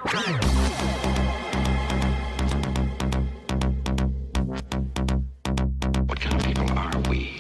What kind of people are we?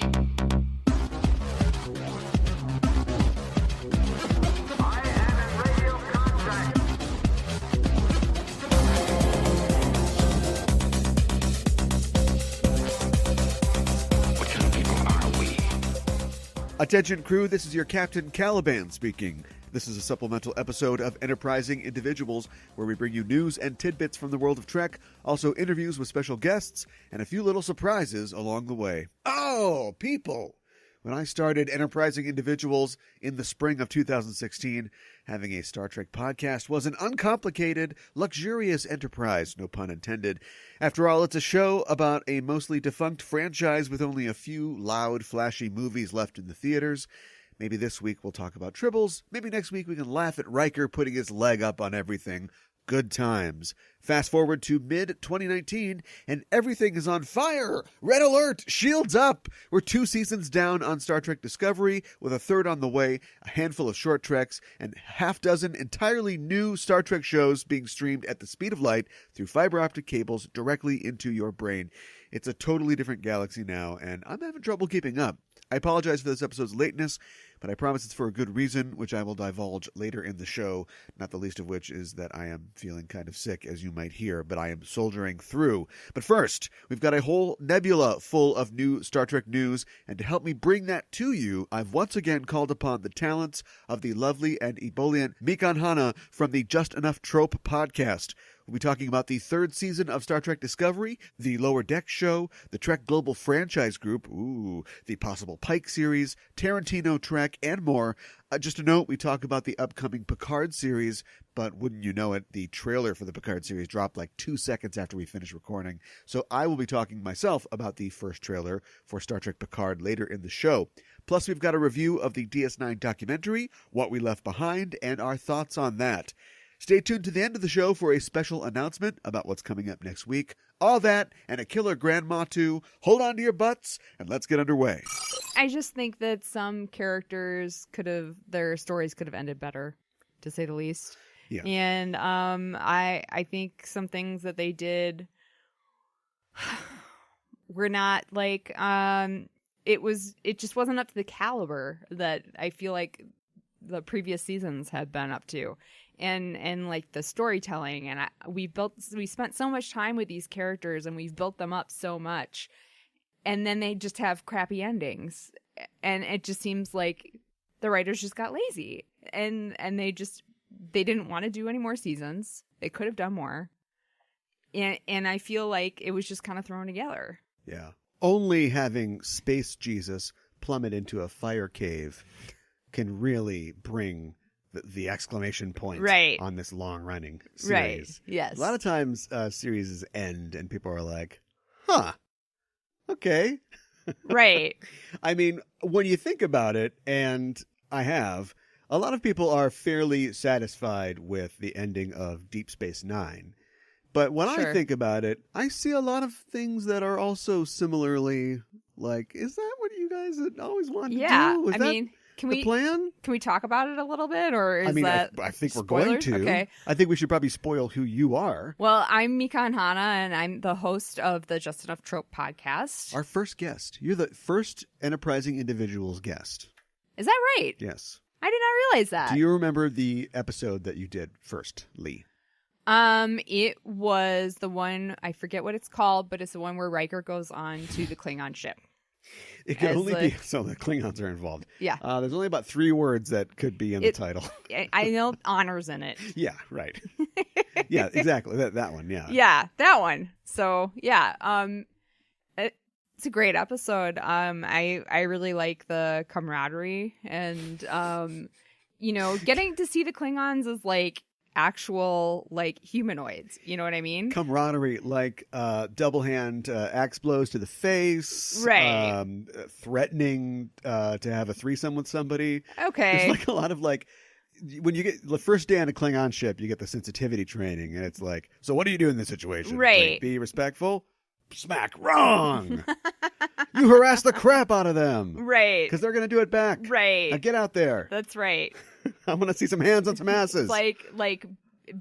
Attention crew, this is your Captain Caliban speaking. This is a supplemental episode of Enterprising Individuals, where we bring you news and tidbits from the world of Trek, also interviews with special guests, and a few little surprises along the way. Oh, people! When I started Enterprising Individuals in the spring of 2016, having a Star Trek podcast was an uncomplicated, luxurious enterprise, no pun intended. After all, it's a show about a mostly defunct franchise with only a few loud, flashy movies left in the theaters. Maybe this week we'll talk about tribbles. Maybe next week we can laugh at Riker putting his leg up on everything. Good times. Fast forward to mid-2019, and everything is on fire. Red alert! Shields up! We're 2 seasons down on Star Trek Discovery, with a third on the way, a handful of short treks, and half dozen entirely new Star Trek shows being streamed at the speed of light through fiber optic cables directly into your brain. It's a totally different galaxy now, and I'm having trouble keeping up. I apologize for this episode's lateness, but I promise it's for a good reason, which I will divulge later in the show, not the least of which is that I am feeling kind of sick, as you might hear, but I am soldiering through. But first, we've got a whole nebula full of new Star Trek news, and to help me bring that to you, I've once again called upon the talents of the lovely and ebullient Mikanhana from the Just Enough Trope podcast. We'll be talking about the 3rd season of Star Trek Discovery, the Lower Deck show, the Trek Global Franchise Group, the possible Pike series, Tarantino Trek, and more. Just a note, we talk about the upcoming Picard series, but wouldn't you know it, the trailer for the Picard series dropped like 2 seconds after we finished recording. So I will be talking myself about the first trailer for Star Trek Picard later in the show. Plus, we've got a review of the DS9 documentary, What We Left Behind, and our thoughts on that. Stay tuned to the end of the show for a special announcement about what's coming up next week. All that and a killer grandma too. Hold on to your butts and let's get underway. I just think that some characters their stories could have ended better, to say the least. Yeah. And I think some things that they did were not like it just wasn't up to the caliber that I feel like the previous seasons had been up to. And like the storytelling, and we spent so much time with these characters, and we've built them up so much, and then they just have crappy endings, and it just seems like the writers just got lazy, and they didn't want to do any more seasons. They could have done more, and I feel like it was just kind of thrown together. Yeah, only having Space Jesus plummet into a fire cave can really bring the exclamation point on this long-running series. Right, yes. A lot of times series end and people are like, huh, okay. Right. I mean, when you think about it, and I have, a lot of people are fairly satisfied with the ending of Deep Space Nine. But when I think about it, I see a lot of things that are also similarly like, is that what you guys had always wanted to do? Yeah, Can we talk about it a little bit, or is that I think spoilers? We're going to. Okay. I think we should probably spoil who you are. Well, I'm Mikanhana, and I'm the host of the Just Enough Trope podcast. Our first guest. You're the first Enterprising Individuals guest. Is that right? Yes. I did not realize that. Do you remember the episode that you did first, Lee? It was the one, I forget what it's called, but it's the one where Riker goes on to the Klingon ship. It can only be, so the Klingons are involved. Yeah. There's only about 3 words that could be in the title. I know honor's in it. Yeah, right. Yeah, exactly. That one, yeah. Yeah, that one. So, yeah, it's a great episode. I really like the camaraderie, and, getting to see the Klingons as, like, actual like humanoids, you know what I mean? Camaraderie, like double hand axe blows to the face, right? Threatening to have a threesome with somebody. Okay, there's like a lot of like when you get the first day on a Klingon ship, you get the sensitivity training, and it's like, so what do you do in this situation? Right, like, be respectful. Smack wrong. You harass the crap out of them, right? Because they're gonna do it back, right? Now get out there. That's right. I want to see some hands on some asses. Like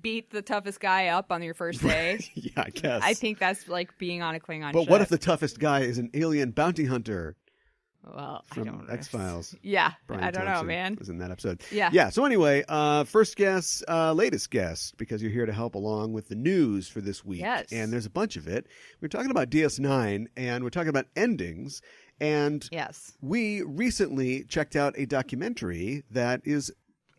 beat the toughest guy up on your first day. Yeah, I guess. I think that's like being on a Klingon But ship. what if the toughest guy is an alien bounty hunter? Well, I From don't know. X-Files. Yeah, Brian I don't know, Thompson man. was in that episode. Yeah. Yeah. So anyway, first guest, latest guest, because you're here to help along with the news for this week. Yes. And there's a bunch of it. We're talking about DS9, and we're talking about endings. And Yes. we recently checked out a documentary that is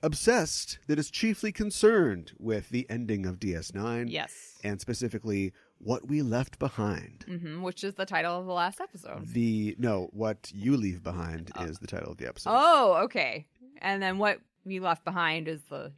obsessed, that is chiefly concerned with the ending of DS9. Yes. And specifically, what we left behind. Which is the title of the last episode. What you leave behind is the title of the episode. Oh, okay. And then what we left behind is the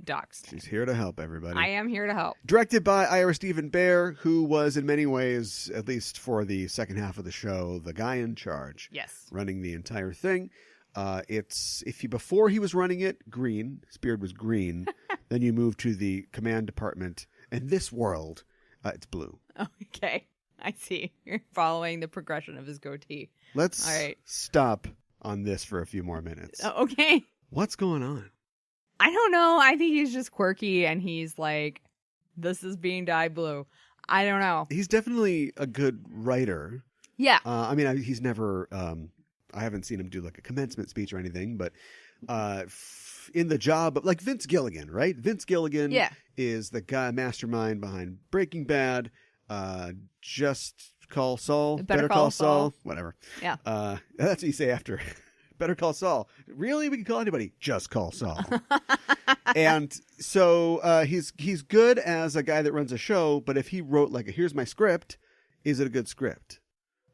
docs. She's here to help everybody. I am here to help. Directed by Ira Stephen Bear, who was in many ways, at least for the second half of the show, the guy in charge. Yes. Running the entire thing. Before he was running it, green, his beard was green. Then you move to the command department, and this world, it's blue. Okay. I see. You're following the progression of his goatee. Let's All right. stop on this for a few more minutes. Okay. What's going on? I don't know. I think he's just quirky and he's like, this is being dyed blue. I don't know. He's definitely a good writer. Yeah. He's never, I haven't seen him do like a commencement speech or anything, but in the job, like Vince Gilligan, right? Vince Gilligan is the guy mastermind behind Breaking Bad, Just Call Saul, Better Call Saul, whatever. Yeah. That's what you say after Better Call Saul. Really? We can call anybody Just Call Saul. And so he's good as a guy that runs a show, but if he wrote like here's my script, is it a good script?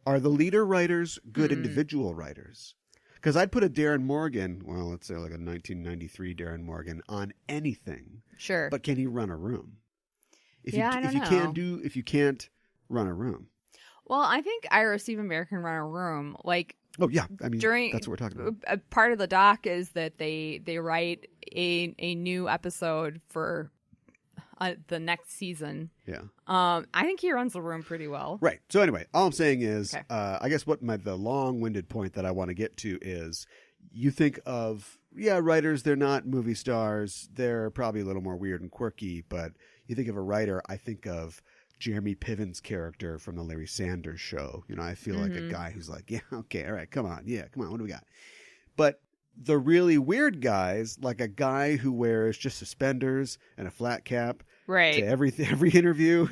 Are the leader writers good individual writers? Because I'd put a Darren Morgan, well, let's say like a 1993 Darren Morgan on anything. Sure. But can he run a room? If I don't know. If you can't run a room. Well, I think Ira Stephen Bear can run a room. Like, oh yeah, I mean that's what we're talking about. A part of the doc is that they write a new episode for the next season. Yeah. I think he runs the room pretty well. Right. So anyway, all I'm saying is, Okay. I guess the long-winded point that I want to get to is, you think of writers. They're not movie stars. They're probably a little more weird and quirky. But you think of a writer. I think of Jeremy Piven's character from the Larry Sanders Show. You know, I feel like a guy who's like, yeah, okay, all right, come on, what do we got? But the really weird guys, like a guy who wears just suspenders and a flat cap to every interview,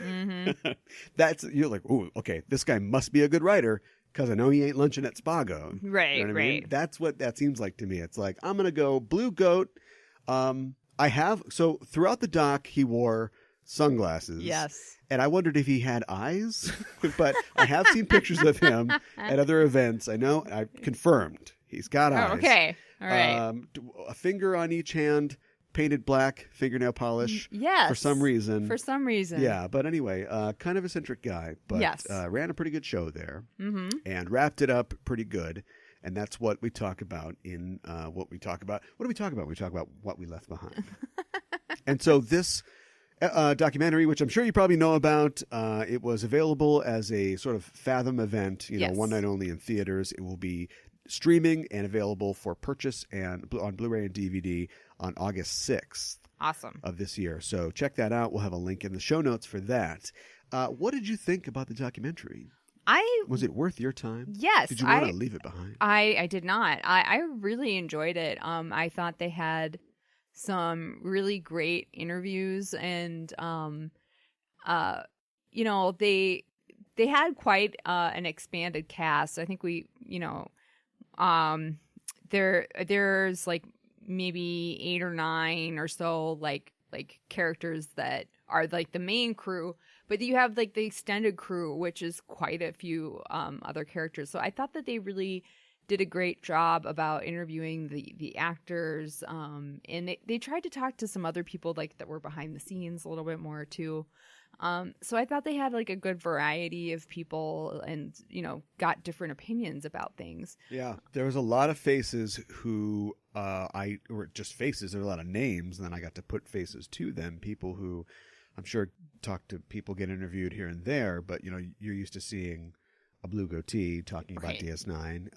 you're like, oh, okay, this guy must be a good writer because I know he ain't lunching at Spago. Right, you know what I right. mean? That's what that seems like to me. It's like, I'm going to go blue goat. So throughout the doc, he wore sunglasses. Yes. And I wondered if he had eyes, but I have seen pictures of him at other events. I know, I've confirmed he's got eyes. Oh, okay. All right. A finger on each hand, painted black, fingernail polish. Yes. For some reason. Yeah. But anyway, kind of eccentric guy, but yes. Ran a pretty good show there and wrapped it up pretty good. And that's what we talk about in what we talk about. What do we talk about? We talk about what we left behind. And so this documentary, which I'm sure you probably know about, it was available as a sort of Fathom event, one night only in theaters. It will be streaming and available for purchase and on Blu-ray and DVD on August 6th. Awesome. Of this year. So check that out. We'll have a link in the show notes for that. What did you think about the documentary? Was it worth your time? Yes. Did you want to leave it behind? I did not. I really enjoyed it. I thought they had some really great interviews and they had quite an expanded cast. I think there's like maybe 8 or 9 or so like characters that are like the main crew, but you have like the extended crew, which is quite a few other characters. So I thought that they really did a great job about interviewing the actors, and they tried to talk to some other people like that were behind the scenes a little bit more too. So I thought they had like a good variety of people and, got different opinions about things. Yeah. There was a lot of faces who or just faces. There were a lot of names, and then I got to put faces to them. People who I'm sure talk to people, get interviewed here and there, but you're used to seeing a blue goatee talking about DS9.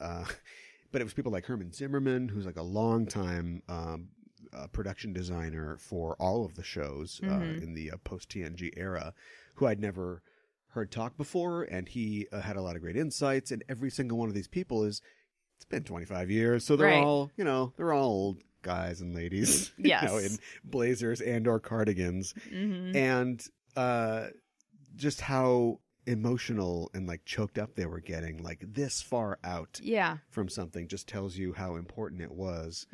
But it was people like Herman Zimmerman, who's like a long time production designer for all of the shows in the post-TNG era, who I'd never heard talk before, and he had a lot of great insights, and every single one of these people it's been 25 years, so they're all, they're all old guys and ladies, in blazers and or cardigans, and just how emotional and like choked up they were getting, like this far out from something, just tells you how important it was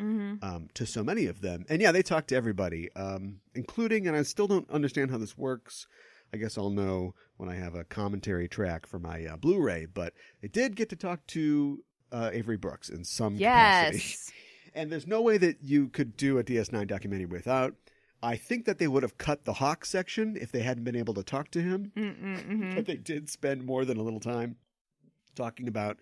to so many of them. And they talked to everybody, including, and I still don't understand how this works, I guess I'll know when I have a commentary track for my Blu-ray, but they did get to talk to Avery Brooks in some capacity. And there's no way that you could do a DS9 documentary without. I think that they would have cut the Hawk section if they hadn't been able to talk to him. But they did spend more than a little time talking about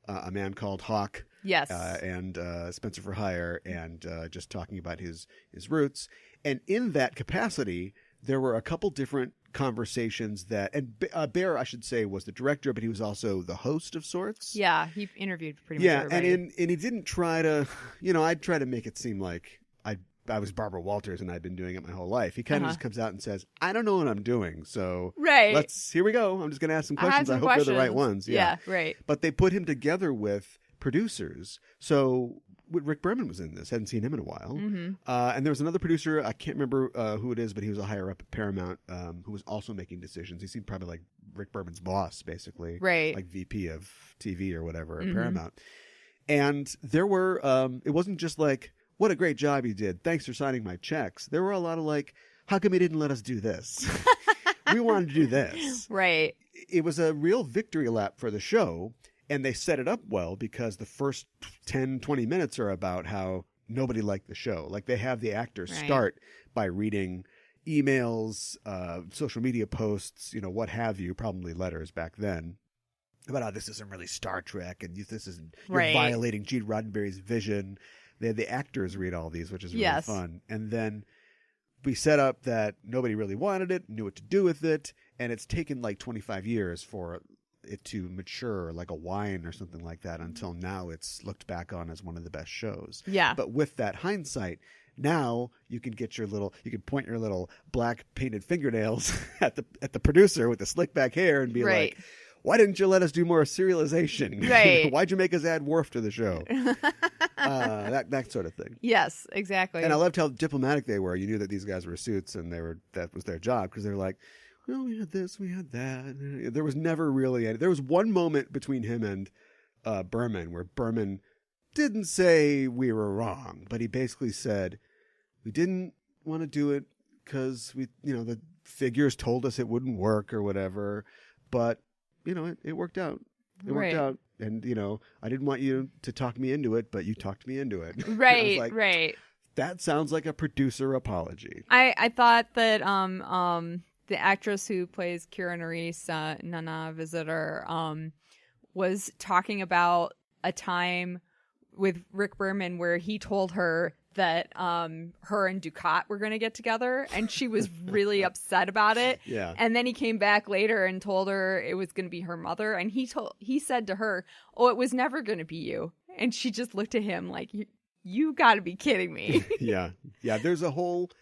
a man called Hawk. Yes. And Spencer for Hire, and just talking about his roots. And in that capacity, there were a couple different conversations that, and Bear, I should say, was the director, but he was also the host of sorts. Yeah, he interviewed pretty much everybody. And he didn't try to, I'd try to make it seem like I was Barbara Walters and I'd been doing it my whole life. He kind of just comes out and says, I don't know what I'm doing, so here we go. I'm just going to ask some questions. I hope they're the right ones. Yeah, right. But they put him together with producers. So Rick Berman was in this. Hadn't seen him in a while. And there was another producer. I can't remember who it is, but he was a higher up at Paramount who was also making decisions. He seemed probably like Rick Berman's boss, basically. Right. Like VP of TV or whatever at Paramount. And there were, it wasn't just like, what a great job you did. Thanks for signing my checks. There were a lot of like, how come you didn't let us do this? We wanted to do this. Right. It was a real victory lap for the show. And they set it up well because the first 10, 20 minutes are about how nobody liked the show. Like they have the actors start by reading emails, social media posts, what have you, probably letters back then, about how this isn't really Star Trek and this isn't, you're violating Gene Roddenberry's vision. They had the actors read all these, which is really fun. And then we set up that nobody really wanted it, knew what to do with it, and it's taken like 25 years for it to mature like a wine or something like that until now it's looked back on as one of the best shows. Yeah. But with that hindsight, now you can point your little black painted fingernails at the producer with the slick back hair and be like, why didn't you let us do more serialization? Right. Why'd you make us add Worf to the show? That sort of thing. Yes, exactly. And I loved how diplomatic they were. You knew that these guys were suits and that was their job, because they're like, well, we had this, we had that. There was never really any. There was one moment between him and Berman where Berman didn't say we were wrong, but he basically said we didn't want to do it because the figures told us it wouldn't work or whatever, but it worked out. It worked out. And, I didn't want you to talk me into it, but you talked me into it. Right, like, right. That sounds like a producer apology. I thought that the actress who plays Kira Nerys, Nana Visitor, was talking about a time with Rick Berman where he told her that her and Ducat were going to get together, and she was really upset about it. Yeah. And then he came back later and told her it was going to be her mother, and he said to her, "Oh, it was never going to be you." And she just looked at him like, "You got to be kidding me." Yeah. There's a whole.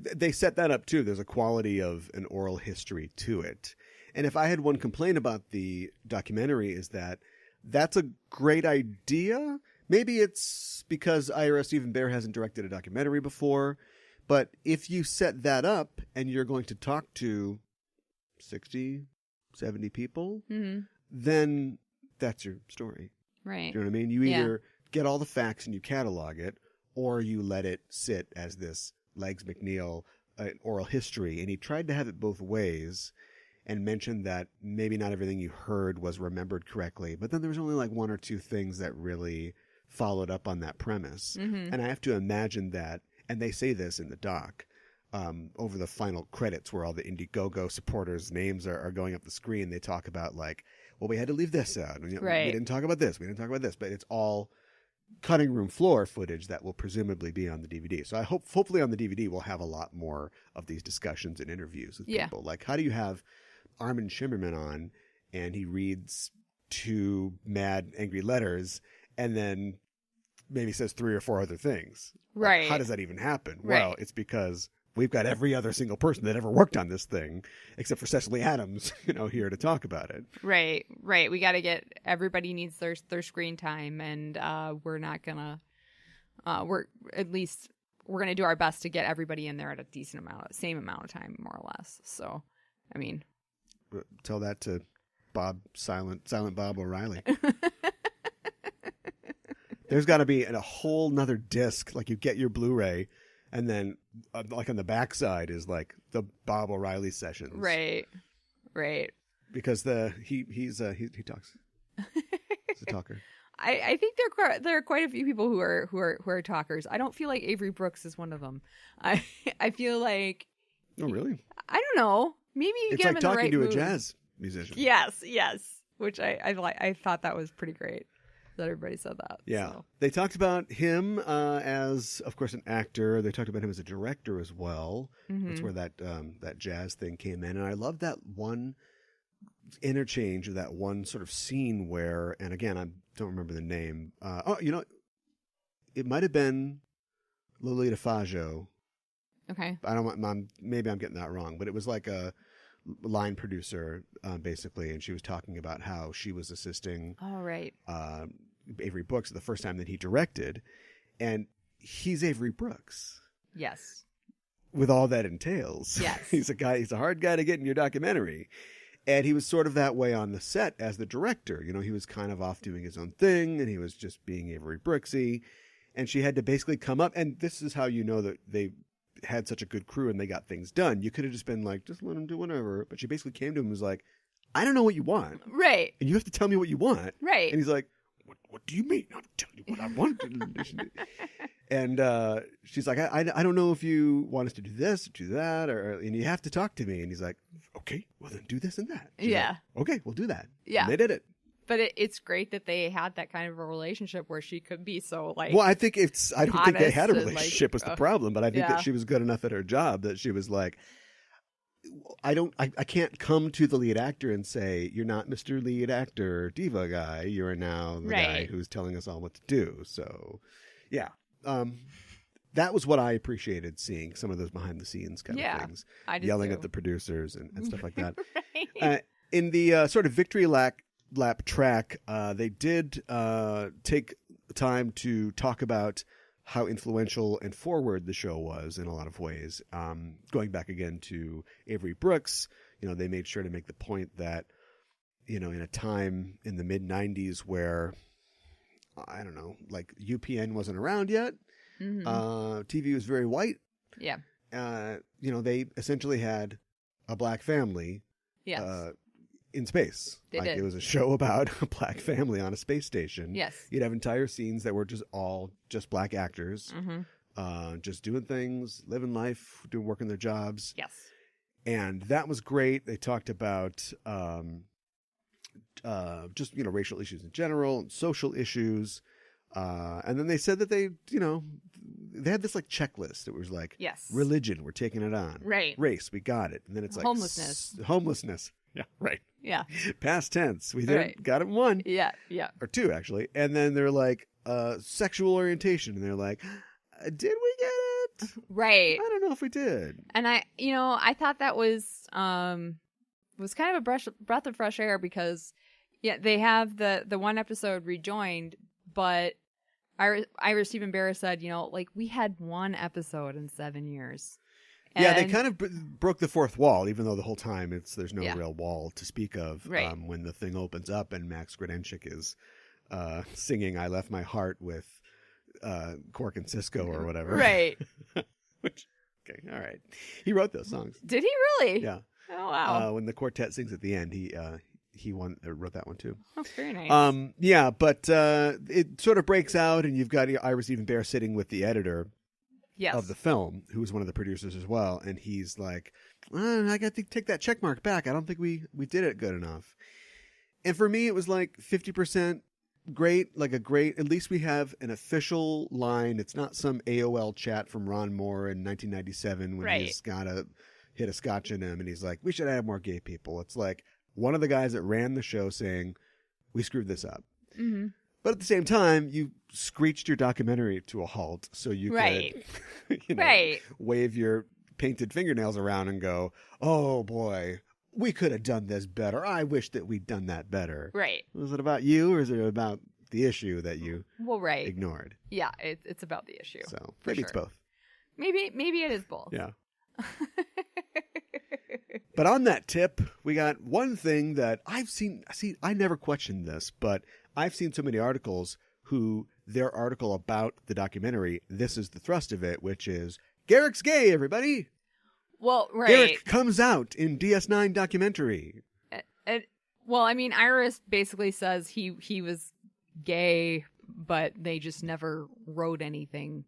They set that up too. There's a quality of an oral history to it. And if I had one complaint about the documentary, is that that's a great idea. Maybe it's because Ira Stephen Bear hasn't directed a documentary before, but if you set that up and you're going to talk to 60, 70 people, then that's your story. Right. Do you know what I mean? You either get all the facts and you catalog it, or you let it sit as this Legs McNeil oral history. And he tried to have it both ways and mentioned that maybe not everything you heard was remembered correctly, but then there was only like one or two things that really followed up on that premise. And I have to imagine that, and they say this in the doc, over the final credits where all the Indiegogo supporters' names are going up the screen, they talk about like, well, we had to leave this out. We didn't talk about this. We didn't talk about this. But it's all cutting room floor footage that will presumably be on the DVD. So I hopefully on the DVD we'll have a lot more of these discussions and interviews with people. Like, how do you have Armin Shimmerman on and he reads 2 mad, angry letters, and then maybe says 3 or 4 other things. Right. Like, how does that even happen? Right. Well, it's because we've got every other single person that ever worked on this thing, except for Cecily Adams, here to talk about it. Right. We got to get, everybody needs their screen time, and we're not gonna, we're gonna do our best to get everybody in there at a same amount of time, more or less. So, I mean, tell that to Silent Bob O'Reilly. There's got to be a whole nother disc, like you get your Blu-ray, and then like on the backside is like the Bob O'Reilly sessions. Right. Because he talks. He's a talker. I think there are quite a few people who are talkers. I don't feel like Avery Brooks is one of them. I feel like. Oh really? I don't know. Maybe you it's get like him in the right talking to mood. a jazz musician. Yes. Which I thought that was pretty great that everybody said that. Yeah, so. They talked about him as, of course, an actor. They talked about him as a director as well. Mm-hmm. That's where that jazz thing came in, and I love that one interchange of that one sort of scene where, and again, I don't remember the name. It might have been Lolita Faggio. Okay. Maybe I'm getting that wrong, but it was like a line producer, basically, and she was talking about how she was assisting. Oh, right. Avery Brooks the first time that he directed, and he's Avery Brooks. Yes. With all that entails. Yes. He's a hard guy to get in your documentary. And he was sort of that way on the set as the director. He was kind of off doing his own thing, and he was just being Avery Brooksy. And she had to basically come up, and this is how you know that they had such a good crew and they got things done. You could have just been like, just let him do whatever. But she basically came to him and was like, I don't know what you want. Right. And you have to tell me what you want. Right. And he's like, what do you mean? I'm telling you what I want. And she's like, I don't know if you want us to do this or do that, and you have to talk to me. And he's like, okay, well then do this and that. She's yeah. like, okay, we'll do that. Yeah. And they did it. But it's great that they had that kind of a relationship where she could be so like. Well, I don't think they had a honest and, relationship was the problem, but I think yeah. that she was good enough at her job that she was like, I can't come to the lead actor and say, you're not Mr. Lead Actor Diva guy. You're now the guy who's telling us all what to do. So, yeah. That was what I appreciated, seeing some of those behind the scenes kind of things. I did yelling too. at the producers and stuff like that. Right. In the sort of victory lap track, they did take time to talk about how influential and forward the show was in a lot of ways. Going back again to Avery Brooks, they made sure to make the point that, in a time in the mid-90s where, I don't know, like UPN wasn't around yet, Mm-hmm. TV was very white. Yeah. They essentially had a black family Yes. in space. They did. It was a show about a black family on a space station. Yes. You'd have entire scenes that were just black actors, Mm-hmm. just doing things, living life, working their jobs. Yes. And that was great. They talked about just racial issues in general and social issues. And then they said that they had this like checklist. It was like, Yes. religion, we're taking it on. Right. Race, we got it. And then it's like homelessness. Yeah, right. Yeah. Past tense. We got it in one. Yeah. Yeah. Or two, actually. And then they're like, sexual orientation. And they're like, did we get it? Right. I don't know if we did. And I thought that was kind of a breath of fresh air because, they have the one episode Rejoined, but Ira Stephen Barra said, we had one episode in 7 years. And yeah, they kind of broke the fourth wall, even though the whole time there's no real wall to speak of. Right. When the thing opens up and Max Grodensik is singing "I Left My Heart" with Cork and Cisco or whatever. Right. Which, okay, all right. He wrote those songs. Did he really? Yeah. Oh wow. When the quartet sings at the end, he wrote that one too. Oh, very nice. Yeah, but it sort of breaks out, and you've got Ira Stephen Bear sitting with the editor of the film, who was one of the producers as well, and he's like, I got to take that check mark back. I don't think we did it good enough. And for me, it was like 50% great, at least we have an official line. It's not some AOL chat from Ron Moore in 1997 when he's got to hit a scotch in him, and he's like, we should have more gay people. It's like one of the guys that ran the show saying, we screwed this up. Mm-hmm. But at the same time, you screeched your documentary to a halt so you Right. could Right. wave your painted fingernails around and go, oh boy, we could have done this better. I wish that we'd done that better. Right. Was it about you, or is it about the issue that you Right. ignored? Yeah, it's about the issue. So maybe it's both. Maybe it is both. Yeah. But on that tip, we got one thing that I've seen. See, I never questioned this, but I've seen so many articles who their article about the documentary, this is the thrust of it, which is Garrick's gay, everybody. Well, right. Garrick comes out in DS9 documentary. Well, I mean, Iris basically says he was gay, but they just never wrote anything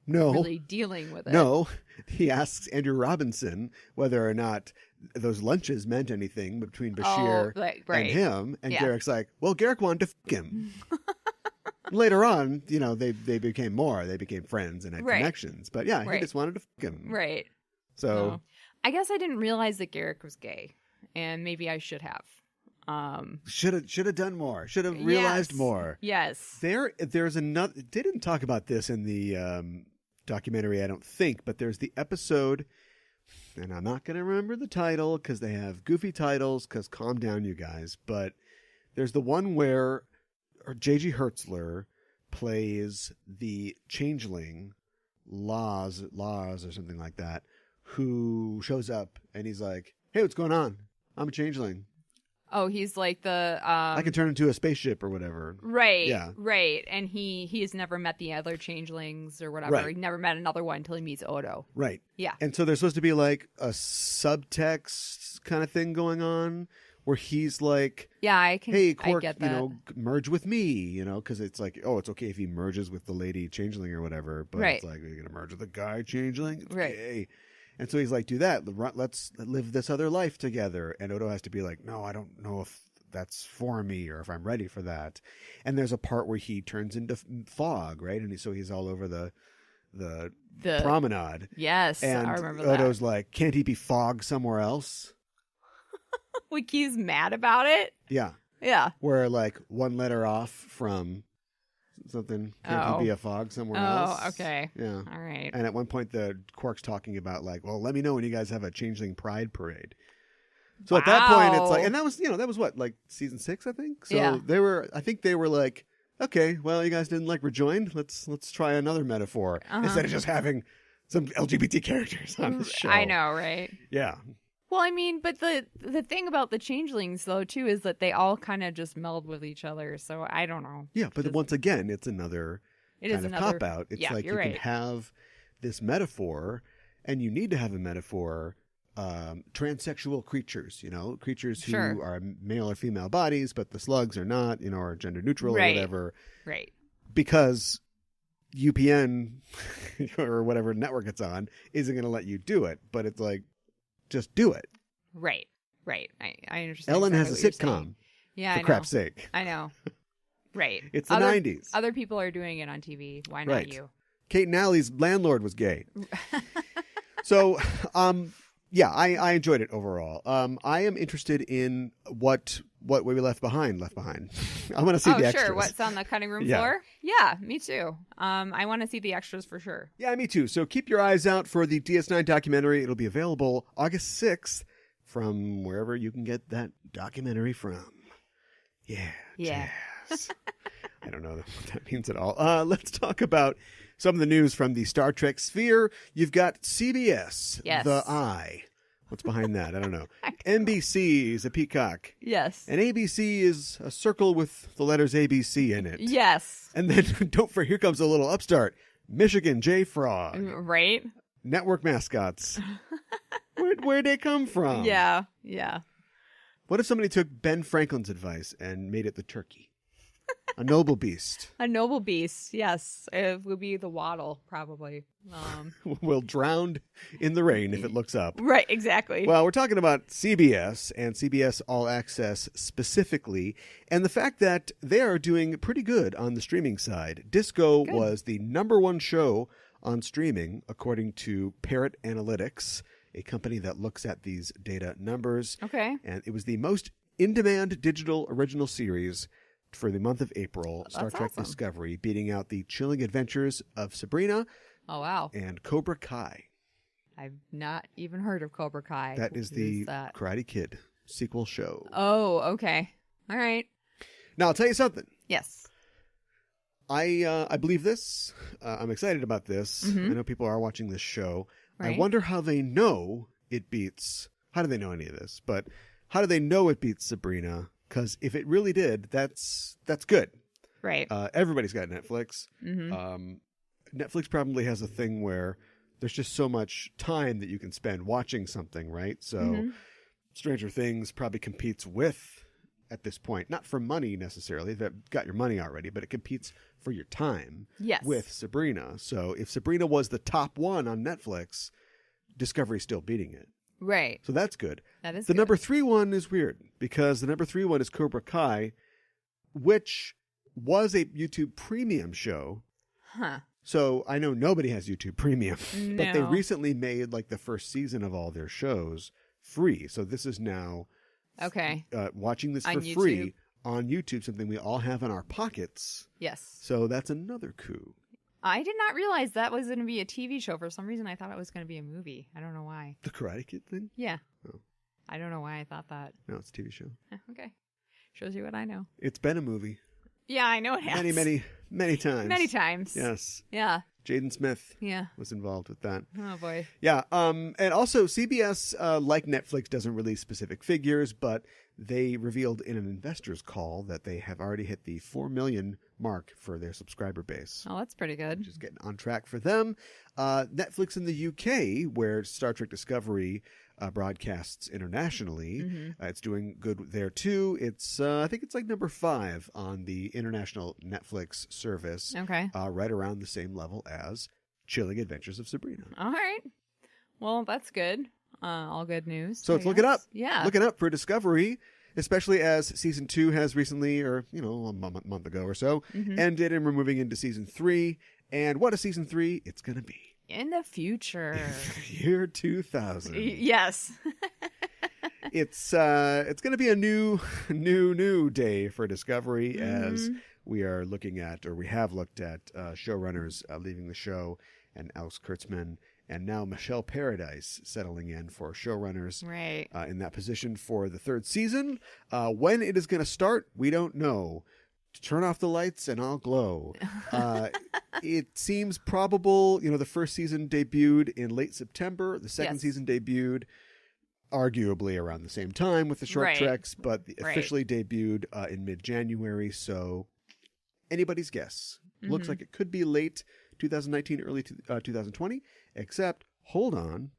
really dealing with it. No, he asks Andrew Robinson whether or not those lunches meant anything between Bashir and him, and Garrick's like, well, Garrick wanted to fuck him. Later on, they became more. They became friends and had connections. But yeah, he just wanted to fuck him. Right. So I guess I didn't realize that Garrick was gay, and maybe I should have. Should have done more. Should have realized more. Yes. There's another. They didn't talk about this in the documentary, I don't think, but there's the episode, and I'm not going to remember the title because they have goofy titles. Because calm down, you guys. But there's the one where J.G. Hertzler plays the changeling, Laws or something like that, who shows up and he's like, "Hey, what's going on? I'm a changeling." Oh, he's like the I can turn into a spaceship or whatever. Right. Yeah. Right. And he has never met the other changelings or whatever. Right. He never met another one until he meets Odo. Right. Yeah. And so there's supposed to be like a subtext kind of thing going on where he's like, hey, Quark, I get that. merge with me, because it's like, oh, it's okay if he merges with the lady changeling or whatever, but it's like, are you going to merge with the guy changeling? It's gay. And so he's like, do that. Let's live this other life together. And Odo has to be like, no, I don't know if that's for me or if I'm ready for that. And there's a part where he turns into fog, right? And so he's all over the promenade. Yes, and I remember that. Odo's like, can't he be fog somewhere else? Like he's mad about it? Yeah. Yeah. Where like one letter off from something. Can't he be a fog somewhere else? Oh, okay. Yeah. All right. And at one point, the Quark's talking about like, well, let me know when you guys have a changeling pride parade. So at that point, it's like, and that was what, like season 6, I think. So I think they were like, okay, well, you guys didn't like rejoin. Let's try another metaphor instead of just having some LGBT characters on the show. I know, right? Yeah. Well, I mean, but the thing about the changelings, though, too, is that they all kind of just meld with each other. So I don't know. Yeah, but once again, it's another cop-out. It's like you can have this metaphor, and you need to have a metaphor, transsexual creatures, creatures who are male or female bodies, but the slugs are not, or gender neutral or whatever. Right. Because UPN or whatever network it's on isn't going to let you do it. But it's like, just do it. Right. I understand. Ellen exactly has a sitcom. Yeah, for crap's sake. I know. Right. It's the 90s. Other people are doing it on TV. Why not you? Kate and Allie's landlord was gay. So, I enjoyed it overall. I am interested in what we left behind. I want to see the extras. Oh, sure. What's on the cutting room floor? Yeah, me too. I want to see the extras for sure. Yeah, me too. So keep your eyes out for the DS9 documentary. It'll be available August 6th from wherever you can get that documentary from. Yeah. Jazz. I don't know what that means at all. Let's talk about some of the news from the Star Trek sphere. You've got CBS, the Eye. What's behind that? I don't know. NBC is a peacock. Yes. And ABC is a circle with the letters ABC in it. Yes. And then don't forget, here comes a little upstart. Michigan J Frog. Right. Network mascots. Where'd they come from? Yeah. What if somebody took Ben Franklin's advice and made it the turkey? A noble beast. A noble beast, yes. It would be the waddle, probably. Will drown in the rain if it looks up. Right, exactly. Well, we're talking about CBS and CBS All Access specifically, and the fact that they are doing pretty good on the streaming side. Disco was the #1 show on streaming, according to Parrot Analytics, a company that looks at these data numbers. Okay. And it was the most in-demand digital original series for the month of April, Star Trek awesome. Discovery, beating out the Chilling Adventures of Sabrina Oh, wow. and Cobra Kai. I've not even heard of Cobra Kai. That is the Karate Kid sequel show. Oh, okay. All right. Now, I'll tell you something. Yes. I believe this. I'm excited about this. Mhm. I know people are watching this show. Right. I wonder how they know it beats... How do they know any of this? But how do they know it beats Sabrina? Because if it really did, that's good. Right. Everybody's got Netflix. Mm-hmm. Netflix probably has a thing where there's just so much time that you can spend watching something, right? So Stranger Things probably competes with, at this point, not for money necessarily, they've got your money already, but it competes for your time with Sabrina. So if Sabrina was the top one on Netflix, Discovery's still beating it. Right. So that's good. That is the good. number 3 one is weird because the number 3 one is Cobra Kai, which was a YouTube Premium show. Huh. So I know nobody has YouTube Premium, but they No. recently made like the first season of all their shows free. So this is now Okay. watching this On for YouTube. free on YouTube, something we all have in our pockets. Yes. So that's another coup. I did not realize that was going to be a TV show. For some reason, I thought it was going to be a movie. I don't know why. The Karate Kid thing? Yeah. Oh. I don't know why I thought that. No, it's a TV show. Okay. Shows you what I know. It's been a movie. Yeah, I know it has. Many times. Many times. Yes. Yeah. Jaden Smith Yeah. was involved with that. Oh, boy. Yeah. And also CBS, like Netflix, doesn't release specific figures, but they revealed in an investor's call that they have already hit the 4 million mark for their subscriber base. Oh, that's pretty good. Which is getting on track for them. Netflix in the UK, where Star Trek Discovery broadcasts internationally, it's doing good there too. It's I think it's like number 5 on the international Netflix service. Okay. Right around the same level as Chilling Adventures of Sabrina. All right. Well, that's good. All good news. So let's look it up. Yeah. Look it up for Discovery, especially as season 2 has recently, or a month ago or so, ended, and we're moving into season 3. And what is season 3? It's going to be In the future. year 2000. Yes. It's going to be a new day for Discovery as we are looking at, or we have looked at, showrunners leaving the show, and Alex Kurtzman, and now Michelle Paradise settling in for showrunners Right. in that position for the 3rd season. When it is going to start, we don't know. Turn off the lights and I'll glow. It seems probable, the first season debuted in late September. The second season debuted arguably around the same time with the short treks, but officially debuted in mid-January. So anybody's guess. Looks like it could be late 2019, early 2020, except hold on,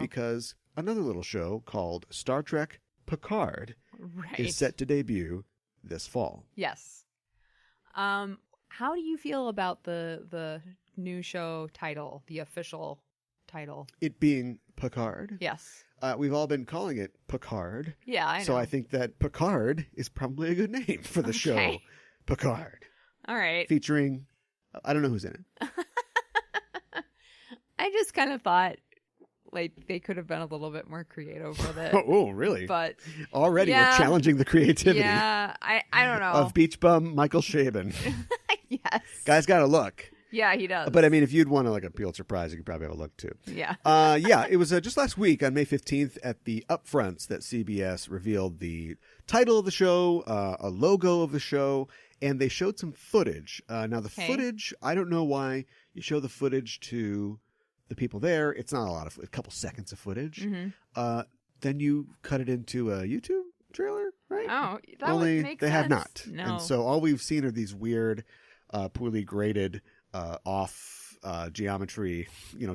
because another little show called Star Trek Picard is set to debut this fall. Yes. How do you feel about the new show title, the official title? It being Picard? Yes. We've all been calling it Picard. Yeah, I know. So I think that Picard is probably a good name for the show. Picard. All right. Featuring, I don't know who's in it. I just kind of thought like they could have been a little bit more creative with it. Oh, really? But already we're challenging the creativity. Yeah, I don't know. Of beach bum Michael Chabon. Yes. Guy's got a look. Yeah, he does. But I mean, if you'd want to like a Pulitzer Prize, you could probably have a look too. Yeah. It was just last week on May 15th at the Upfronts that CBS revealed the title of the show, a logo of the show, and they showed some footage. Now the footage, I don't know why you show the footage to the people there. It's not a couple seconds of footage. Then you cut it into a YouTube trailer, right? Oh, that Only would make they sense. have not. No. And so all we've seen are these weird, poorly graded, off geometry,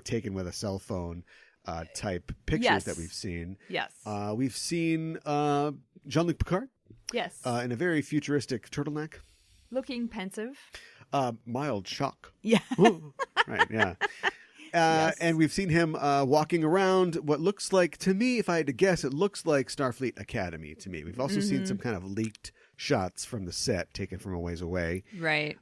taken with a cell phone type pictures that we've seen. Yes. We've seen Jean-Luc Picard. Yes. In a very futuristic turtleneck. Looking pensive. Mild shock. Yeah. Right, yeah. And we've seen him walking around what looks like, to me, if I had to guess, it looks like Starfleet Academy to me. We've also seen some kind of leaked shots from the set taken from a ways away. Right.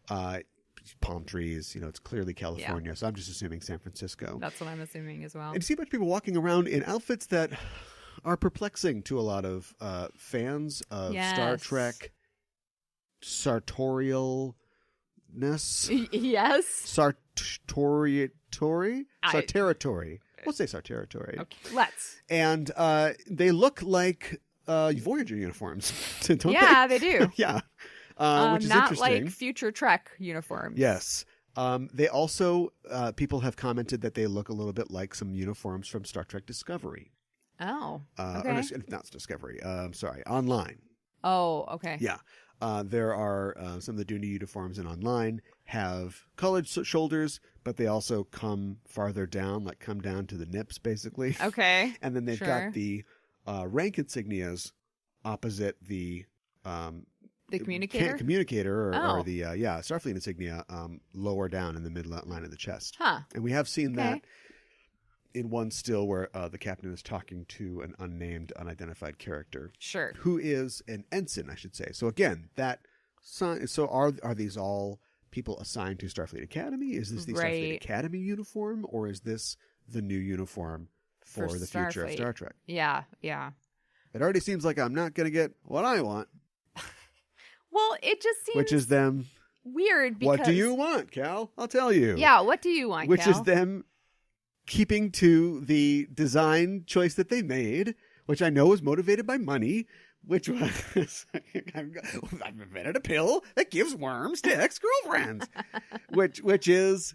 Palm trees, it's clearly California, so I'm just assuming San Francisco. That's what I'm assuming as well. And you see a bunch of people walking around in outfits that are perplexing to a lot of fans of Star Trek sartorialness. Yes. Sartoriatory? Sarterritory. We'll say sarterritory. Okay, let's. And they look like Voyager uniforms. Don't Yeah, they do. Yeah. Which is not interesting. like future Trek uniforms. Yes. They also, people have commented that they look a little bit like some uniforms from Star Trek Discovery. Oh, Or okay. not Discovery. Sorry, Online. Oh, okay. Yeah. There are some of the Dooney uniforms in Online have colored shoulders, but they also come farther down, like come down to the nips, basically. Okay. And then they've Sure. got the rank insignias opposite the communicator? communicator Oh. or the Starfleet insignia lower down in the midline of the chest. Huh. And we have seen Okay. that in one still where the captain is talking to an unnamed, unidentified character Sure. who is an ensign, I should say. So again, are these all people assigned to Starfleet Academy? Is this the Starfleet Right. Academy uniform, or is this the new uniform for the future of Starfleet. Star Trek? Yeah, yeah. It already seems like I'm not going to get what I want, Well, it just seems which is them. weird because... What do you want, Cal? I'll tell you. Yeah, what do you want, Which Cal? is them keeping to the design choice that they made, which I know was motivated by money, which was I've invented a pill that gives worms to ex-girlfriends, which is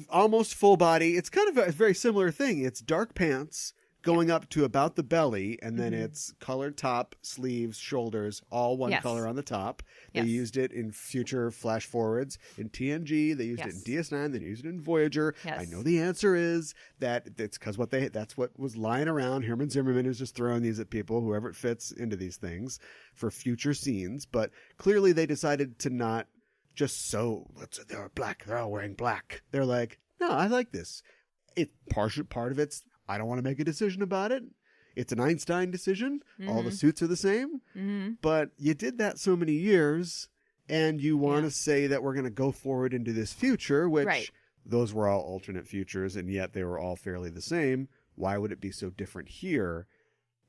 almost full body. It's kind of a very similar thing. It's dark pants going up to about the belly, and then it's colored top, sleeves, shoulders, all one Yes. color on the top. They Yes. used it in future flash forwards in TNG. They used it in Yes. DS9. They used it in Voyager. Yes. I know the answer is that it's because that's what was lying around. Herman Zimmerman is just throwing these at people, whoever it fits into these things for future scenes. But clearly they decided to not just they're black. They're all wearing black. They're like, no, I like this. Part of it's, I don't want to make a decision about it. It's an Einstein decision. All the suits are the same. Mm-hmm. But you did that so many years, and you want to say that we're going to go forward into this future, which Right. those were all alternate futures, and yet they were all fairly the same. Why would it be so different here?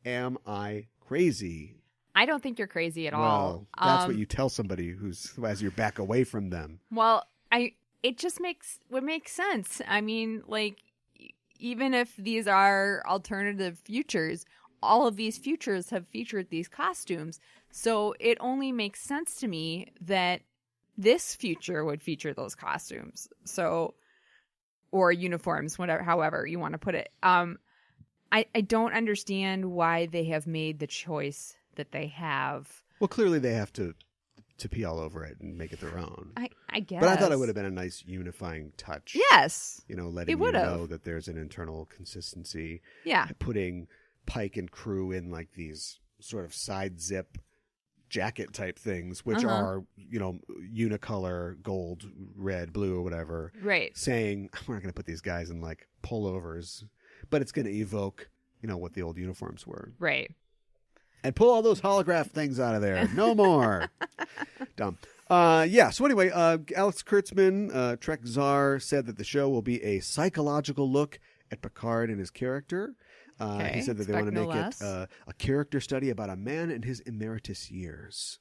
Am I crazy? I don't think you're crazy at all. Well, that's what you tell somebody who has your back away from them. Well, it just would make sense. I mean, like, even if these are alternative futures, all of these futures have featured these costumes. So it only makes sense to me that this future would feature those costumes. So, or uniforms, whatever, however you want to put it. I don't understand why they have made the choice that they have. Well, clearly they have to pee all over it and make it their own. I guess. But I thought it would have been a nice unifying touch. Yes. Letting you would've. know that there's an internal consistency. Yeah. Putting Pike and crew in like these sort of side zip jacket type things, which are, unicolor, gold, red, blue, or whatever. Right. Saying, we're not going to put these guys in like pullovers, but it's going to evoke, what the old uniforms were. Right. And pull all those holograph things out of there. No more. Dumb. So anyway, Alex Kurtzman, Trek Czar, said that the show will be a psychological look at Picard and his character. He said that they want to make it a character study about a man in his emeritus years.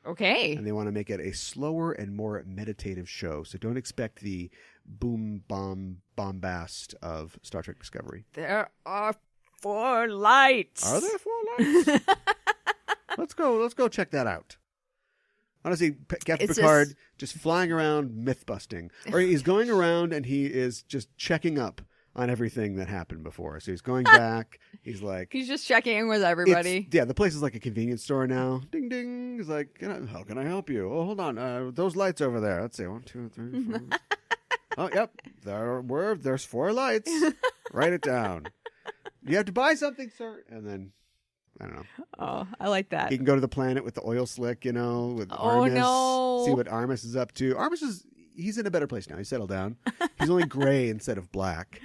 Okay. And they want to make it a slower and more meditative show. So don't expect the bombast of Star Trek Discovery. There are 4 lights. Are there 4 lights? Let's go check that out. Honestly, Captain Picard just flying around myth busting. Or he's going around and he is just checking up on everything that happened before. So he's going back. He's like... He's just checking in with everybody. The place is like a convenience store now. Ding, ding. He's like, how can I help you? Oh, hold on. Those lights over there. Let's see. 1, 2, 3, 4. Oh, yep. There's 4 lights. Write it down. You have to buy something, sir. And then... I don't know. Oh, I like that. He can go to the planet with the oil slick, with Oh, Armis. no. See what Armis is up to. He's in a better place now. He's settled down. He's only gray instead of black.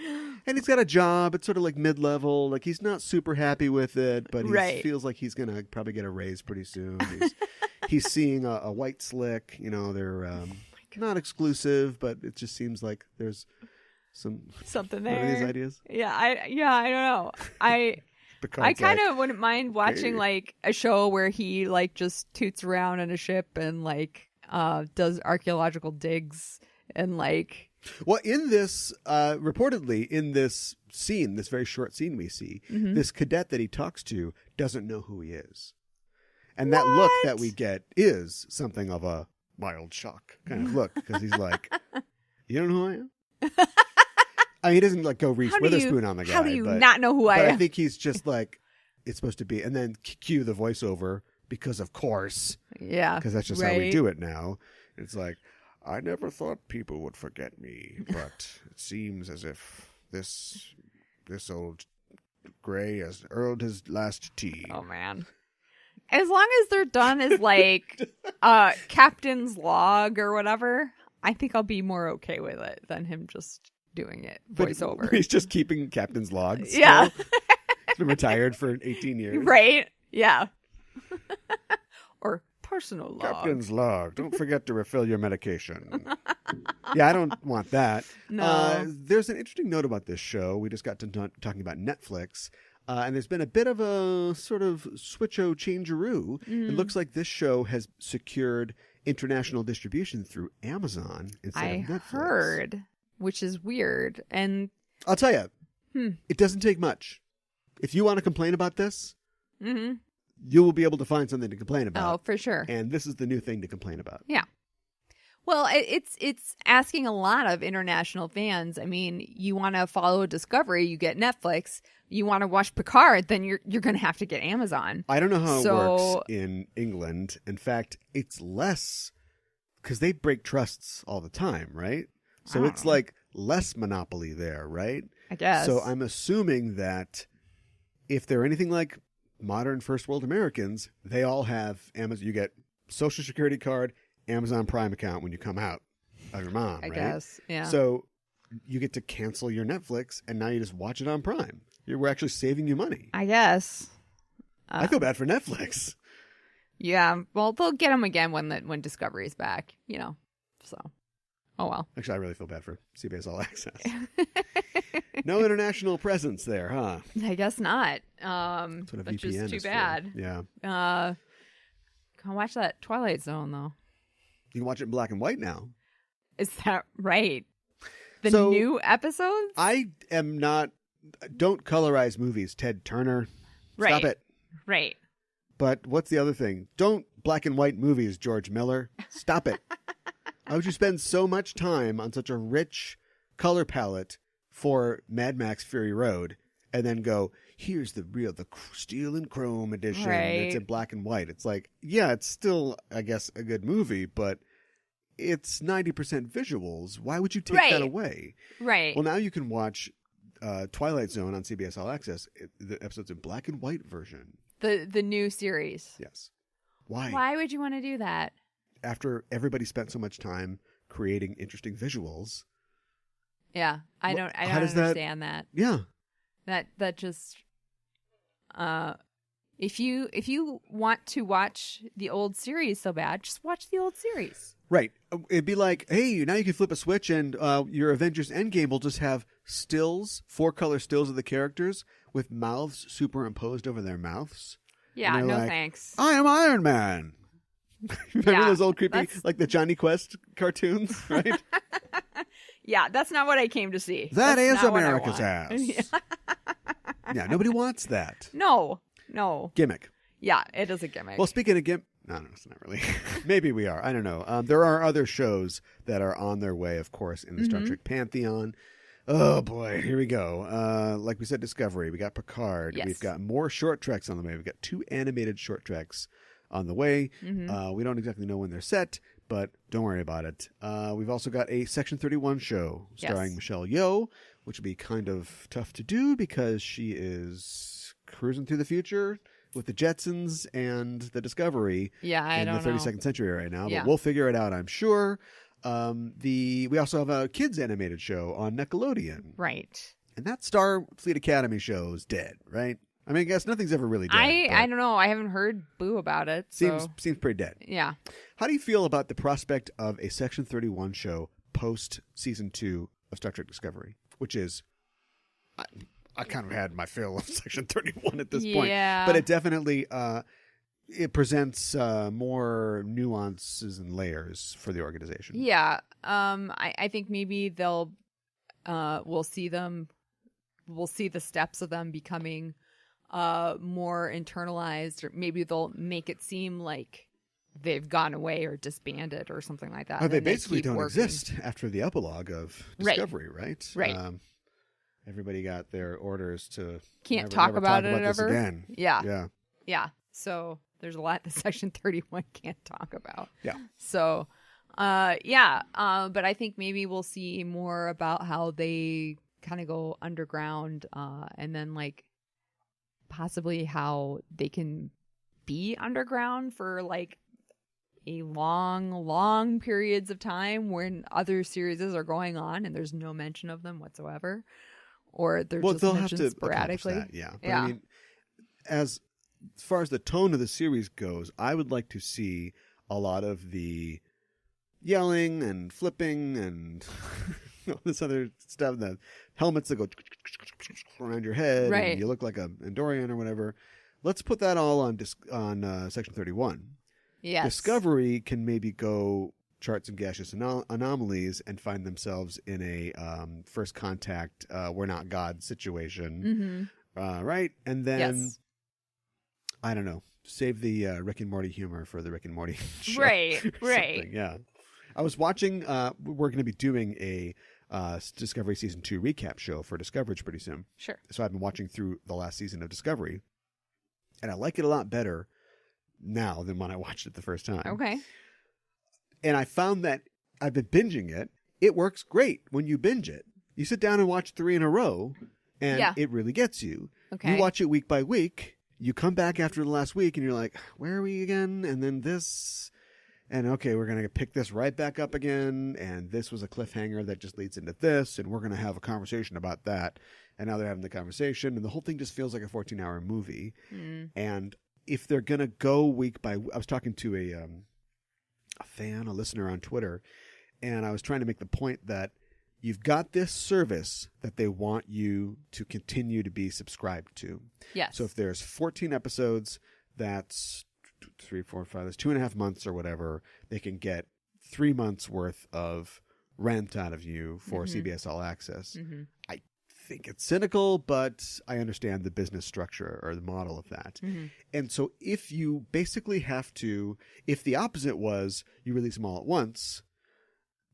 And he's got a job. It's sort of like mid-level. Like, he's not super happy with it, but he feels like he's going to probably get a raise pretty soon. He's seeing a white slick. They're not exclusive, but it just seems like there's something there. What are these ideas? Yeah, I don't know. I Picard's kind like, of wouldn't mind watching "Hey." like a show where he like just toots around in a ship and like does archaeological digs and like. Well, in this, reportedly, in this scene, this very short scene we see, this cadet that he talks to doesn't know who he is. And that look that we get is something of a mild shock kind of look, because he's like, you don't know who I am? I mean, he doesn't like go Reese Witherspoon on the guy. How do you not know who I am? But I think he's just like, it's supposed to be. And then cue the voiceover, because of course. Yeah. Because that's just how we do it now. It's like, I never thought people would forget me, but it seems as if this old gray has earned his last tea. Oh, man. As long as they're done as like captain's log or whatever, I think I'll be more okay with it than him just doing it voiceover. He's just keeping captain's logs. Yeah. He's been retired for 18 years. Right? Yeah. Or personal log. Captain's log. Don't forget to refill your medication. Yeah, I don't want that. No. There's an interesting note about this show. We just got to talking about Netflix. And there's been a bit of a sort of switcho changeroo. It looks like this show has secured international distribution through Amazon instead of Netflix. I heard, which is weird. And I'll tell you, it doesn't take much. If you want to complain about this, you will be able to find something to complain about. Oh, for sure. And this is the new thing to complain about. Yeah. Well, it's asking a lot of international fans. I mean, you want to follow Discovery, you get Netflix. You want to watch Picard, then you're going to have to get Amazon. I don't know how it works in England. In fact, it's less because they break trusts all the time, right? So it's like less monopoly there, right? I guess. So I'm assuming that if they're anything like modern first world Americans, they all have Amazon. You get Social Security card, Amazon Prime account when you come out of your mom, I right? guess, yeah. So you get to cancel your Netflix, and now you just watch it on Prime. We're actually saving you money. I guess. I feel bad for Netflix. Yeah, well, they'll get them again when Discovery's back, you know. So, oh well. Actually, I really feel bad for CBS All Access. No international presence there, huh? I guess not. That's what a That's VPN just too is bad. for. Yeah. Can watch that Twilight Zone though. You can watch it in black and white now. Is that right? The So, new episodes? I am not. Don't colorize movies, Ted Turner. Right. Stop it. Right. But what's the other thing? Don't black and white movies, George Miller. Stop it. Why would you spend so much time on such a rich color palette for Mad Max Fury Road and then go, here's the steel and chrome edition. Right. It's in black and white. It's like, yeah, it's still, I guess, a good movie, but it's 90% visuals. Why would you take that away? Right. Well, now you can watch Twilight Zone on CBS All Access. The episode's in black and white version. The new series. Yes. Why? Why would you want to do that? After everybody spent so much time creating interesting visuals. Yeah, I don't how does understand that. Yeah. That just if you want to watch the old series so bad, just watch the old series. Right. It'd be like, hey, now you can flip a switch and your Avengers Endgame will just have stills, 4-color stills of the characters with mouths superimposed over their mouths. Yeah, no like, thanks. I am Iron Man. Remember those old creepy, that's... like the Johnny Quest cartoons, right? Yeah, that's not what I came to see. That that's is America's ass. Yeah, nobody wants that. No. Gimmick. Yeah, it is a gimmick. Well, speaking of gimmick, no, it's not really. Maybe we are. I don't know. There are other shows that are on their way, of course, in the Star Trek pantheon. Oh, boy. Here we go. Like we said, Discovery. We got Picard. Yes. We've got more short treks on the way. We've got 2 animated short treks on the way. We don't exactly know when they're set, but don't worry about it. We've also got a Section 31 show starring Michelle Yeoh, which will be kind of tough to do because she is cruising through the future with the Jetsons and the Discovery in the 32nd century right now. Yeah. But we'll figure it out, I'm sure. We also have a kids animated show on Nickelodeon. Right. And that Starfleet Academy show is dead, right? I mean, I guess nothing's ever really dead. I don't know. I haven't heard boo about it. So. Seems pretty dead. Yeah. How do you feel about the prospect of a Section 31 show post season 2 of Star Trek Discovery, which is, I kind of had my fill of Section 31 at this point. Yeah. But it definitely it presents more nuances and layers for the organization. Yeah. I think maybe we'll see the steps of them becoming more internalized, or maybe they'll make it seem like they've gone away or disbanded or something like that. Oh, they basically keep don't working. exist after the epilogue of Discovery, right? Right. Everybody got their orders to Can't talk about it this ever again. Yeah. Yeah. So there's a lot that Section 31 can't talk about. Yeah. So, but I think maybe we'll see more about how they kind of go underground, and then like possibly how they can be underground for like a long periods of time when other series are going on and there's no mention of them whatsoever, or they're just they'll mentioned have to sporadically. That, yeah. But Yeah. I mean, as far as the tone of the series goes, I would like to see a lot of the yelling and flipping and all this other stuff, the helmets that go around your head, Right. and you look like a Andorian or whatever. Let's put that all on Section 31. Yes. Discovery can maybe go charts and gaseous anomalies and find themselves in a first contact, we're not God situation, right? And then, Yes. I don't know, save the Rick and Morty humor for the Rick and Morty show. Right. Something, yeah. I was watching, we're going to be doing a Discovery Season 2 recap show for Discoverage pretty soon. Sure. So I've been watching through the last season of Discovery, and I like it a lot better now than when I watched it the first time. Okay. And I found that I've been binging it. It works great when you binge it. You sit down and watch 3 in a row, and it really gets you. Okay. You watch it week by week. You come back after the last week, and you're like, where are we again? And then this. And okay, we're going to pick this right back up again. And this was a cliffhanger that just leads into this. And we're going to have a conversation about that. And now they're having the conversation. And the whole thing just feels like a 14-hour movie. And if they're going to go week by week, I was talking to a listener on Twitter, and I was trying to make the point that you've got this service that they want you to continue to be subscribed to. Yes. So if there's 14 episodes, that's 3, 4, 5, that's 2.5 months or whatever, they can get 3 months worth of rent out of you for CBS All Access. I think it's cynical, but I understand the business structure or the model of that. And so if you basically have to, if the opposite was you release them all at once,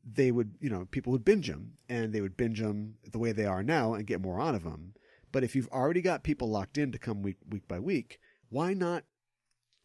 they would, people would binge them, and they would binge them the way they are now and get more out of them. But if you've already got people locked in to come week by week, why not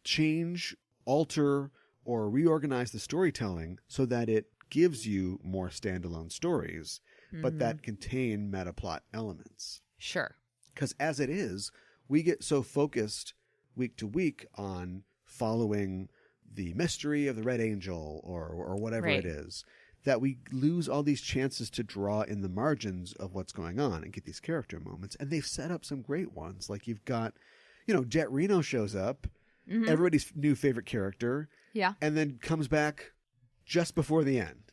change, alter, or reorganize the storytelling so that it gives you more standalone stories, but that contain meta plot elements? Sure. Because as it is, we get so focused week to week on following the mystery of the Red Angel or whatever it is, that we lose all these chances to draw in the margins of what's going on and get these character moments. And they've set up some great ones. Like you've got, Jet Reno shows up, everybody's new favorite character, and then comes back just before the end.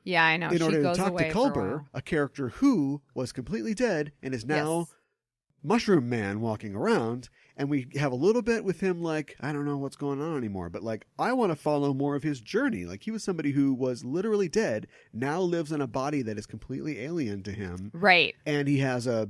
Yeah, I know. In she order goes to talk away to for a Culber, while. a character who was completely dead and is now Mushroom Man walking around. And we have a little bit with him like, I don't know what's going on anymore, but like, I want to follow more of his journey. Like, he was somebody who was literally dead, now lives in a body that is completely alien to him. Right. And he has a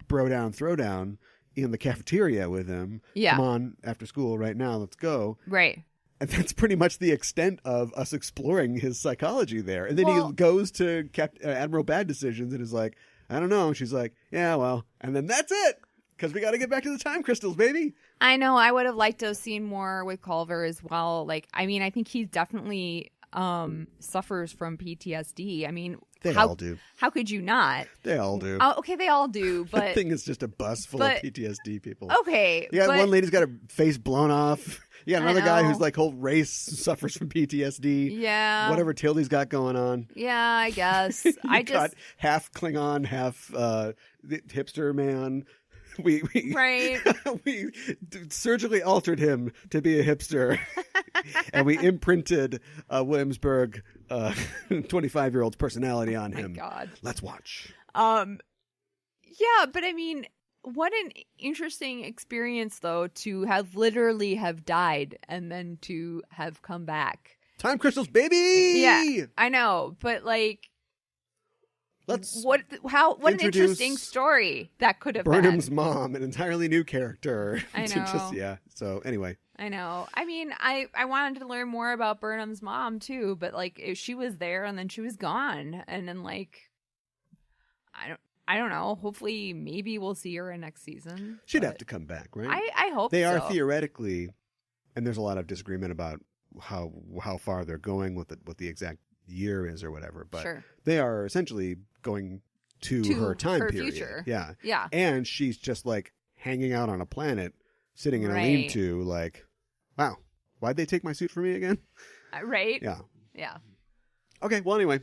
bro down, throw down in the cafeteria with him. Yeah. Come on, after school right now, let's go. Right. And that's pretty much the extent of us exploring his psychology there. And then he goes to Admiral Bad Decisions and is like, I don't know. And she's like, yeah, well. And then that's it. Because we got to get back to the time crystals, baby. I know. I would have liked to have seen more with Culver as well. Like, I mean, I think he definitely suffers from PTSD. I mean, they all do. How could you not? They all do. Okay, they all do. But that thing is just a bus full of PTSD people. Okay. You got one lady's got her face blown off. You got another guy whose like whole race suffers from PTSD. Yeah. Whatever Tildy's got going on. Yeah, I guess. I just got half Klingon, half hipster man. We surgically altered him to be a hipster, and we imprinted Williamsburg 25-year-old's personality on him. God. Let's watch. Yeah, but I mean, what an interesting experience, though, to have literally have died and then to have come back. Time crystals, baby! Yeah, I know, but like, what an interesting story that could have Burnham's been. mom, an entirely new character. I know. So anyway. I know. I mean, I wanted to learn more about Burnham's mom too, but like she was there and then she was gone, and then like I don't know. Hopefully, maybe we'll see her in next season. She'd have to come back, right? I hope they so. are theoretically, and there's a lot of disagreement about how far they're going with what the exact year is or whatever, but sure. They are essentially going to her time period. Future. Yeah. And she's just like hanging out on a planet, sitting in a lean-to, like, wow, why'd they take my suit from me again? Right? Yeah. Okay, well, anyway,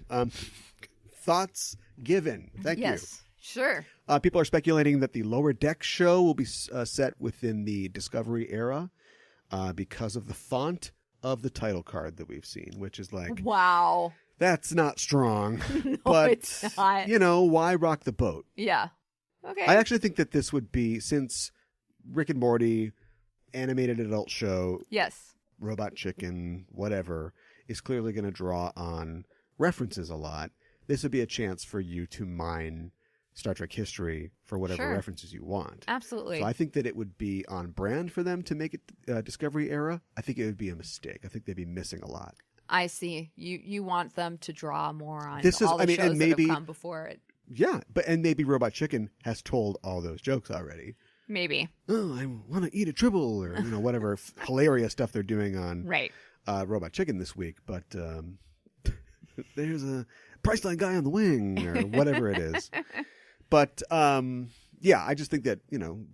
thoughts given. Thank you. Yes, sure. People are speculating that the Lower Deck show will be set within the Discovery era because of the font of the title card that we've seen, which is like, wow, that's not strong. No, but it's not. Why rock the boat? Yeah. Okay. I actually think that this would be, since Rick and Morty, animated adult show, yes, Robot Chicken, whatever, is clearly going to draw on references a lot. This would be a chance for you to mine Star Trek history for whatever references you want. Absolutely. So I think that it would be on brand for them to make it Discovery era. I think it would be a mistake. I think they'd be missing a lot. I see. You want them to draw more on this all the shows and maybe, that have come before it. Yeah, and maybe Robot Chicken has told all those jokes already. Maybe. Oh, I want to eat a tribble, or whatever hilarious stuff they're doing on Robot Chicken this week. But there's a Priceline guy on the wing, or whatever it is. But I just think that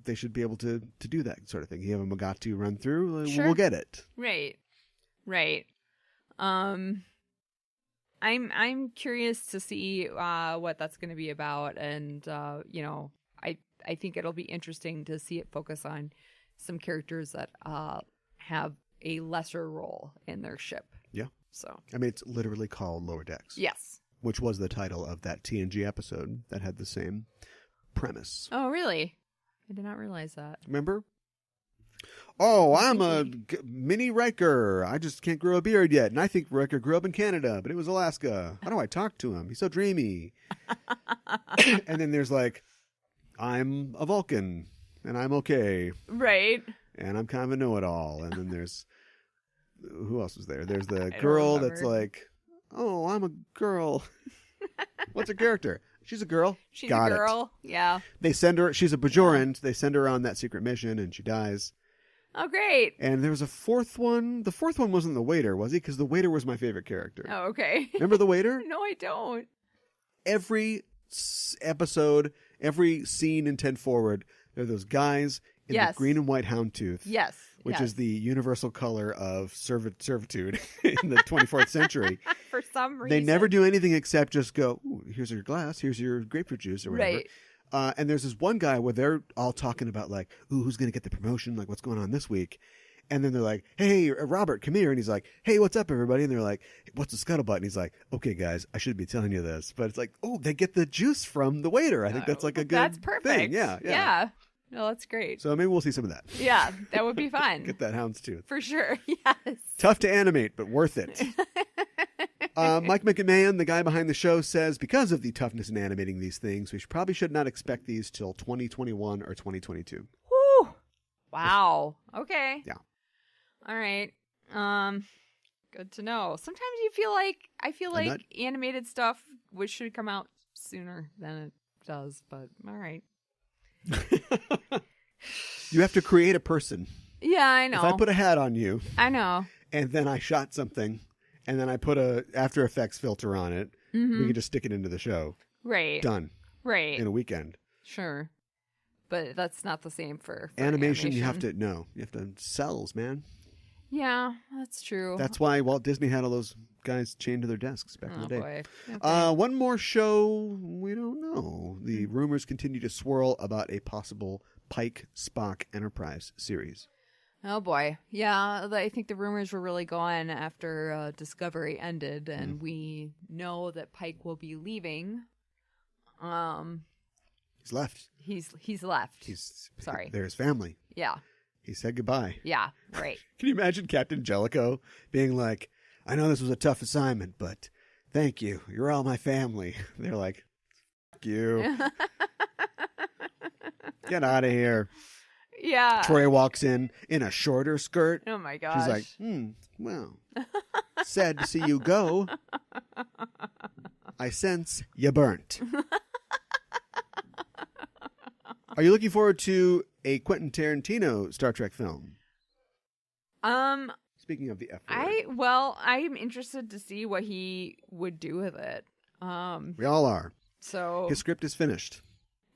they should be able to do that sort of thing. You have a Mogatu run through, we'll get it. Right. I'm curious to see what that's going to be about, and I think it'll be interesting to see it focus on some characters that have a lesser role in their ship. Yeah. So I mean, it's literally called Lower Decks. Yes. Which was the title of that TNG episode that had the same premise. Oh, really? I did not realize that. Remember? Oh, I'm a mini Riker. I just can't grow a beard yet. And I think Riker grew up in Canada, but it was Alaska. How do I talk to him? He's so dreamy. And then there's like, I'm a Vulcan, and I'm okay. Right. And I'm kind of a know-it-all. And then there's, who else was there? There's the girl that's like, oh, I'm a girl. What's her character? She's a girl. She's a girl. Yeah. They send her, she's a Bajorant. They send her on that secret mission, and she dies. Oh, great. And there was a fourth one. The fourth one wasn't the waiter, was he? Because the waiter was my favorite character. Oh, okay. Remember the waiter? No, I don't. Every episode, every scene in 10 Forward, there are those guys in the green and white houndtooth. Yes. Which is the universal color of servitude in the 24th century. For some reason. They never do anything except just go, ooh, here's your glass, here's your grapefruit juice or whatever. Right. And there's this one guy where they're all talking about like, ooh, who's going to get the promotion? Like, what's going on this week? And then they're like, hey, Robert, come here. And he's like, hey, what's up, everybody? And they're like, what's the scuttlebutt? And he's like, okay, guys, I should be telling you this. But it's like, oh, they get the juice from the waiter. I think that's like a good thing. Yeah. No, that's great. So maybe we'll see some of that. Yeah, that would be fun. Get that houndstooth. For sure, yes. Tough to animate, but worth it. Mike McMahon, the guy behind the show, says because of the toughness in animating these things, we should not expect these till 2021 or 2022. Whew. Wow. Okay. Yeah. All right. Good to know. Sometimes I feel like animated stuff should come out sooner than it does, but all right. You have to create a person. Yeah, I know. If I put a hat on you, I know, and then I shot something, and then I put a After Effects filter on it, we can just stick it into the show. Right. Done. Right. In a weekend. Sure. But that's not the same for animation. You have to cells, man. Yeah, that's true. That's why Walt Disney had all those guys chained to their desks back in the day. Boy. Okay. One more show, we don't know. The rumors continue to swirl about a possible Pike Spock Enterprise series. Oh boy. Yeah, I think the rumors were really going after Discovery ended, and we know that Pike will be leaving. He's left. He's left. Sorry. They're his family. Yeah. He said goodbye. Yeah. Right. Can you imagine Captain Jellicoe being like, I know this was a tough assignment, but thank you. You're all my family. They're like, fuck you. Get out of here. Yeah. Troy walks in a shorter skirt. Oh my gosh. She's like, well, sad to see you go. I sense you burnt. Are you looking forward to a Quentin Tarantino Star Trek film? Speaking of the F word. I'm interested to see what he would do with it. We all are. So his script is finished.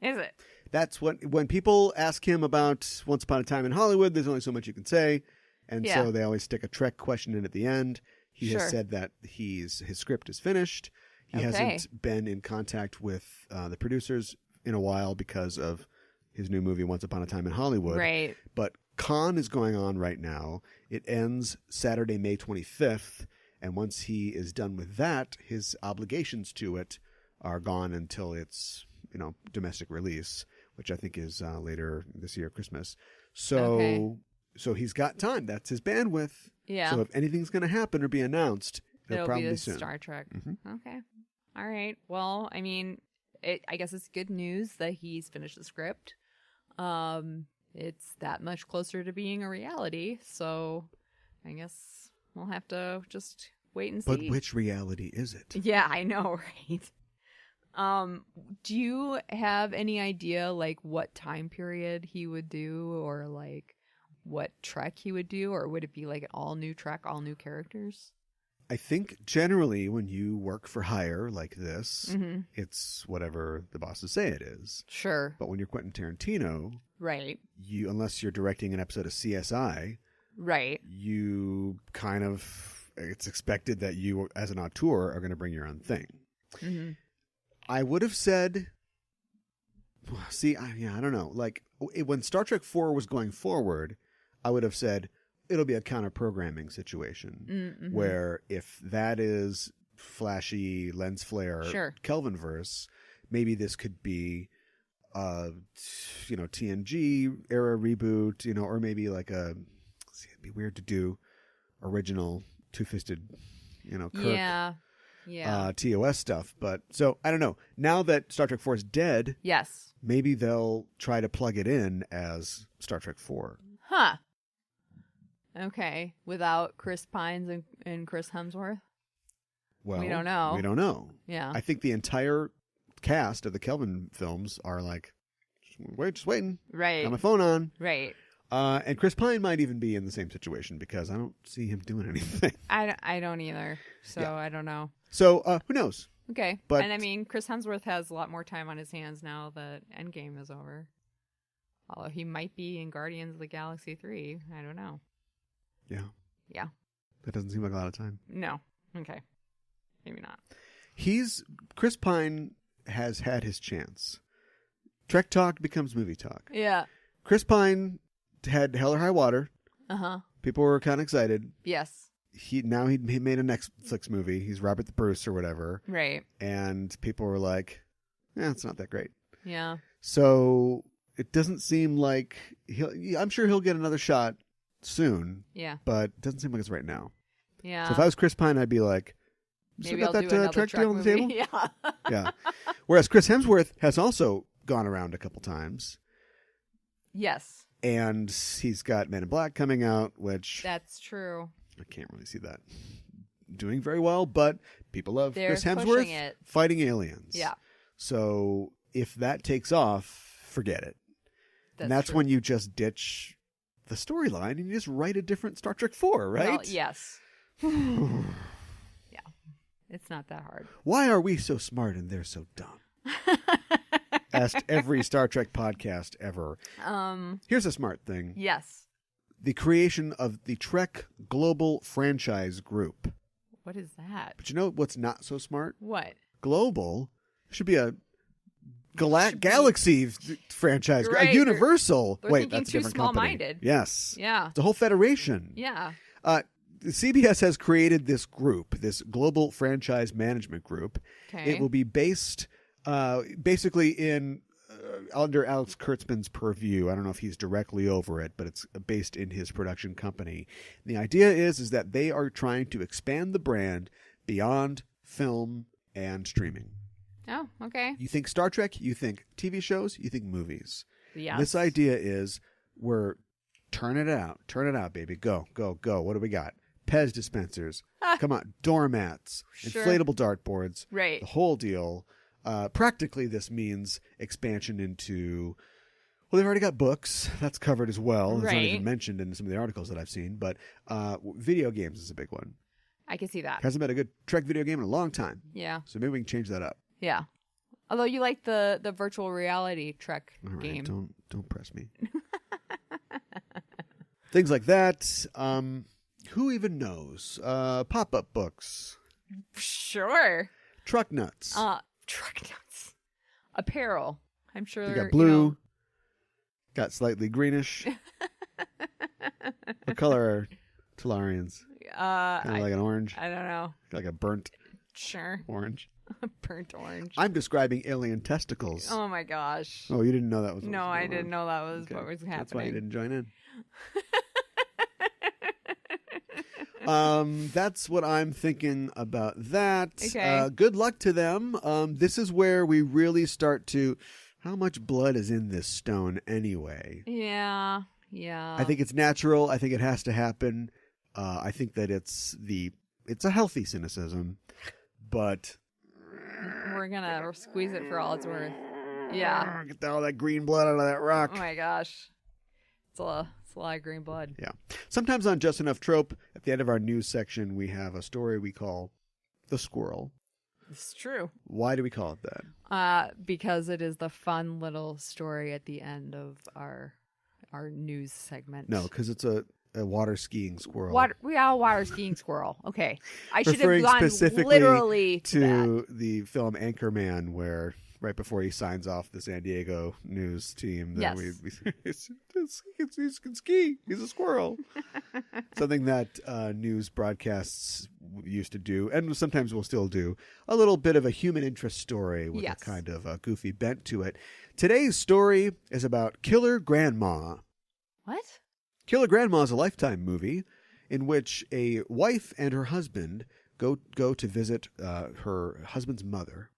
Is it? That's when people ask him about Once Upon a Time in Hollywood, there's only so much you can say. And so they always stick a Trek question in at the end. He has said that his script is finished. He hasn't been in contact with the producers in a while because of his new movie, Once Upon a Time in Hollywood. Right. But Con is going on right now. It ends Saturday, May 25th. And once he is done with that, his obligations to it are gone until its, domestic release, which I think is later this year, Christmas. So he's got time. That's his bandwidth. Yeah. So if anything's going to happen or be announced, it'll probably be soon. Star Trek. Mm-hmm. Okay. All right. Well, I mean, I guess it's good news that he's finished the script. It's that much closer to being a reality. So I guess we'll have to just wait and see. But which reality is it? Yeah, I know, right? Do you have any idea what time period he would do, or what Trek he would do, or would it be an all new Trek, all new characters? I think generally when you work for hire like this, mm-hmm. it's whatever the bosses say it is. Sure. But when you're Quentin Tarantino, right? Unless you're directing an episode of CSI, right? You it's expected that you, as an auteur, are going to bring your own thing. Mm-hmm. I would have said, I don't know. When Star Trek 4 was going forward, I would have said it'll be a counter-programming situation mm-hmm. where if that is flashy lens flare Kelvinverse, maybe this could be TNG era reboot, or maybe it'd be weird to do original Two-Fisted, Kirk. TOS stuff. But so I don't know. Now that Star Trek 4 is dead, yes, maybe they'll try to plug it in as Star Trek 4. Huh. Okay. Without Chris Pines and Chris Hemsworth? Well, we don't know. We don't know. Yeah. I think the entire cast of the Kelvin films are just waiting. Right. Got my phone on. Right. And Chris Pine might even be in the same situation because I don't see him doing anything. I don't either. So I don't know. So who knows? Okay. But, and I mean, Chris Hemsworth has a lot more time on his hands now that Endgame is over. Although he might be in Guardians of the Galaxy 3. I don't know. Yeah. Yeah. That doesn't seem like a lot of time. No. Okay. Maybe not. Chris Pine has had his chance. Trek Talk becomes movie talk. Yeah. Chris Pine had Hell or High Water. Uh-huh. People were kind of excited. Yes. He made a Netflix movie. He's Robert the Bruce or whatever. Right. And people were like, it's not that great. Yeah. So it doesn't seem like I'm sure he'll get another shot soon. Yeah. But it doesn't seem like it's right now. Yeah. So if I was Chris Pine, I'd be like, maybe I'll got that Trek deal on the table? Yeah. Yeah. Whereas Chris Hemsworth has also gone around a couple times. Yes. And he's got Men in Black coming out, which... That's true. I can't really see that doing very well, but people love Chris pushing Hemsworth it. fighting aliens. Yeah. So if that takes off, forget it. That's true. when you just ditch the storyline and you just write a different Star Trek 4, right? Well, yes. Yeah. It's not that hard. Why are we so smart and they're so dumb? Asked every Star Trek podcast ever. Here's a smart thing. Yes. The creation of the Trek Global Franchise Group. What is that? But you know what's not so smart? What? Global should be a galaxy franchise. Right. A Universal. They're Wait, thinking that's a too different small-minded. company. Yes. Yeah. It's a whole federation. Yeah. CBS has created this group, this Global Franchise Management Group. Okay. It will be based basically in under Alex Kurtzman's purview. I don't know if he's directly over it, but it's based in his production company. The idea is that they are trying to expand the brand beyond film and streaming. Oh, okay. You think Star Trek, you think TV shows, you think movies. Yes. This idea is we're turn it out, baby. Go. What do we got? Pez dispensers. Come on, doormats, Sure. inflatable dartboards. Right. The whole deal. Practically, this means expansion into. Well, they've already got books. That's covered as well. It's not Right. even mentioned in some of the articles that I've seen. But video games is a big one. I can see that. Hasn't been a good Trek video game in a long time. Yeah. So maybe we can change that up. Yeah. Although you like the virtual reality Trek All right, game. don't press me. Things like that. Who even knows? Pop-up books. Sure. Truck nuts. Truck nuts. Apparel. I'm sure. You got blue. Got slightly greenish. What color are Talarians? Kind of like an orange. I don't know. Like a burnt Sure. orange. Burnt orange. I'm describing alien testicles. Oh my gosh. Oh, you didn't know that was No, I didn't know that was Okay. what was happening. That's why you didn't join in. That's what I'm thinking about that. Okay. Good luck to them. This is where we really start to. How much blood is in this stone anyway? Yeah. I think it's natural. I think it has to happen. I think that it's a healthy cynicism, but We're gonna squeeze it for all it's worth. Yeah. get all that green blood out of that rock. Oh my gosh. It's a lot of green blood. Yeah. Sometimes on Just Enough Trope, at the end of our news section, we have a story we call The Squirrel. It's true. Why do we call it that? Because it is the fun little story at the end of our news segment. No, because it's a water skiing squirrel. We are a water skiing squirrel. Okay. I should have Referring gone specifically literally to that. the film Anchorman, where right before he signs off the San Diego news team, that Yes. he can ski. He's a squirrel. Something that news broadcasts used to do, and sometimes will still do, a little bit of a human interest story with Yes. a kind of a goofy bent to it. Today's story is about Killer Grandma. What? Killer Grandma is a Lifetime movie in which a wife and her husband go to visit her husband's mother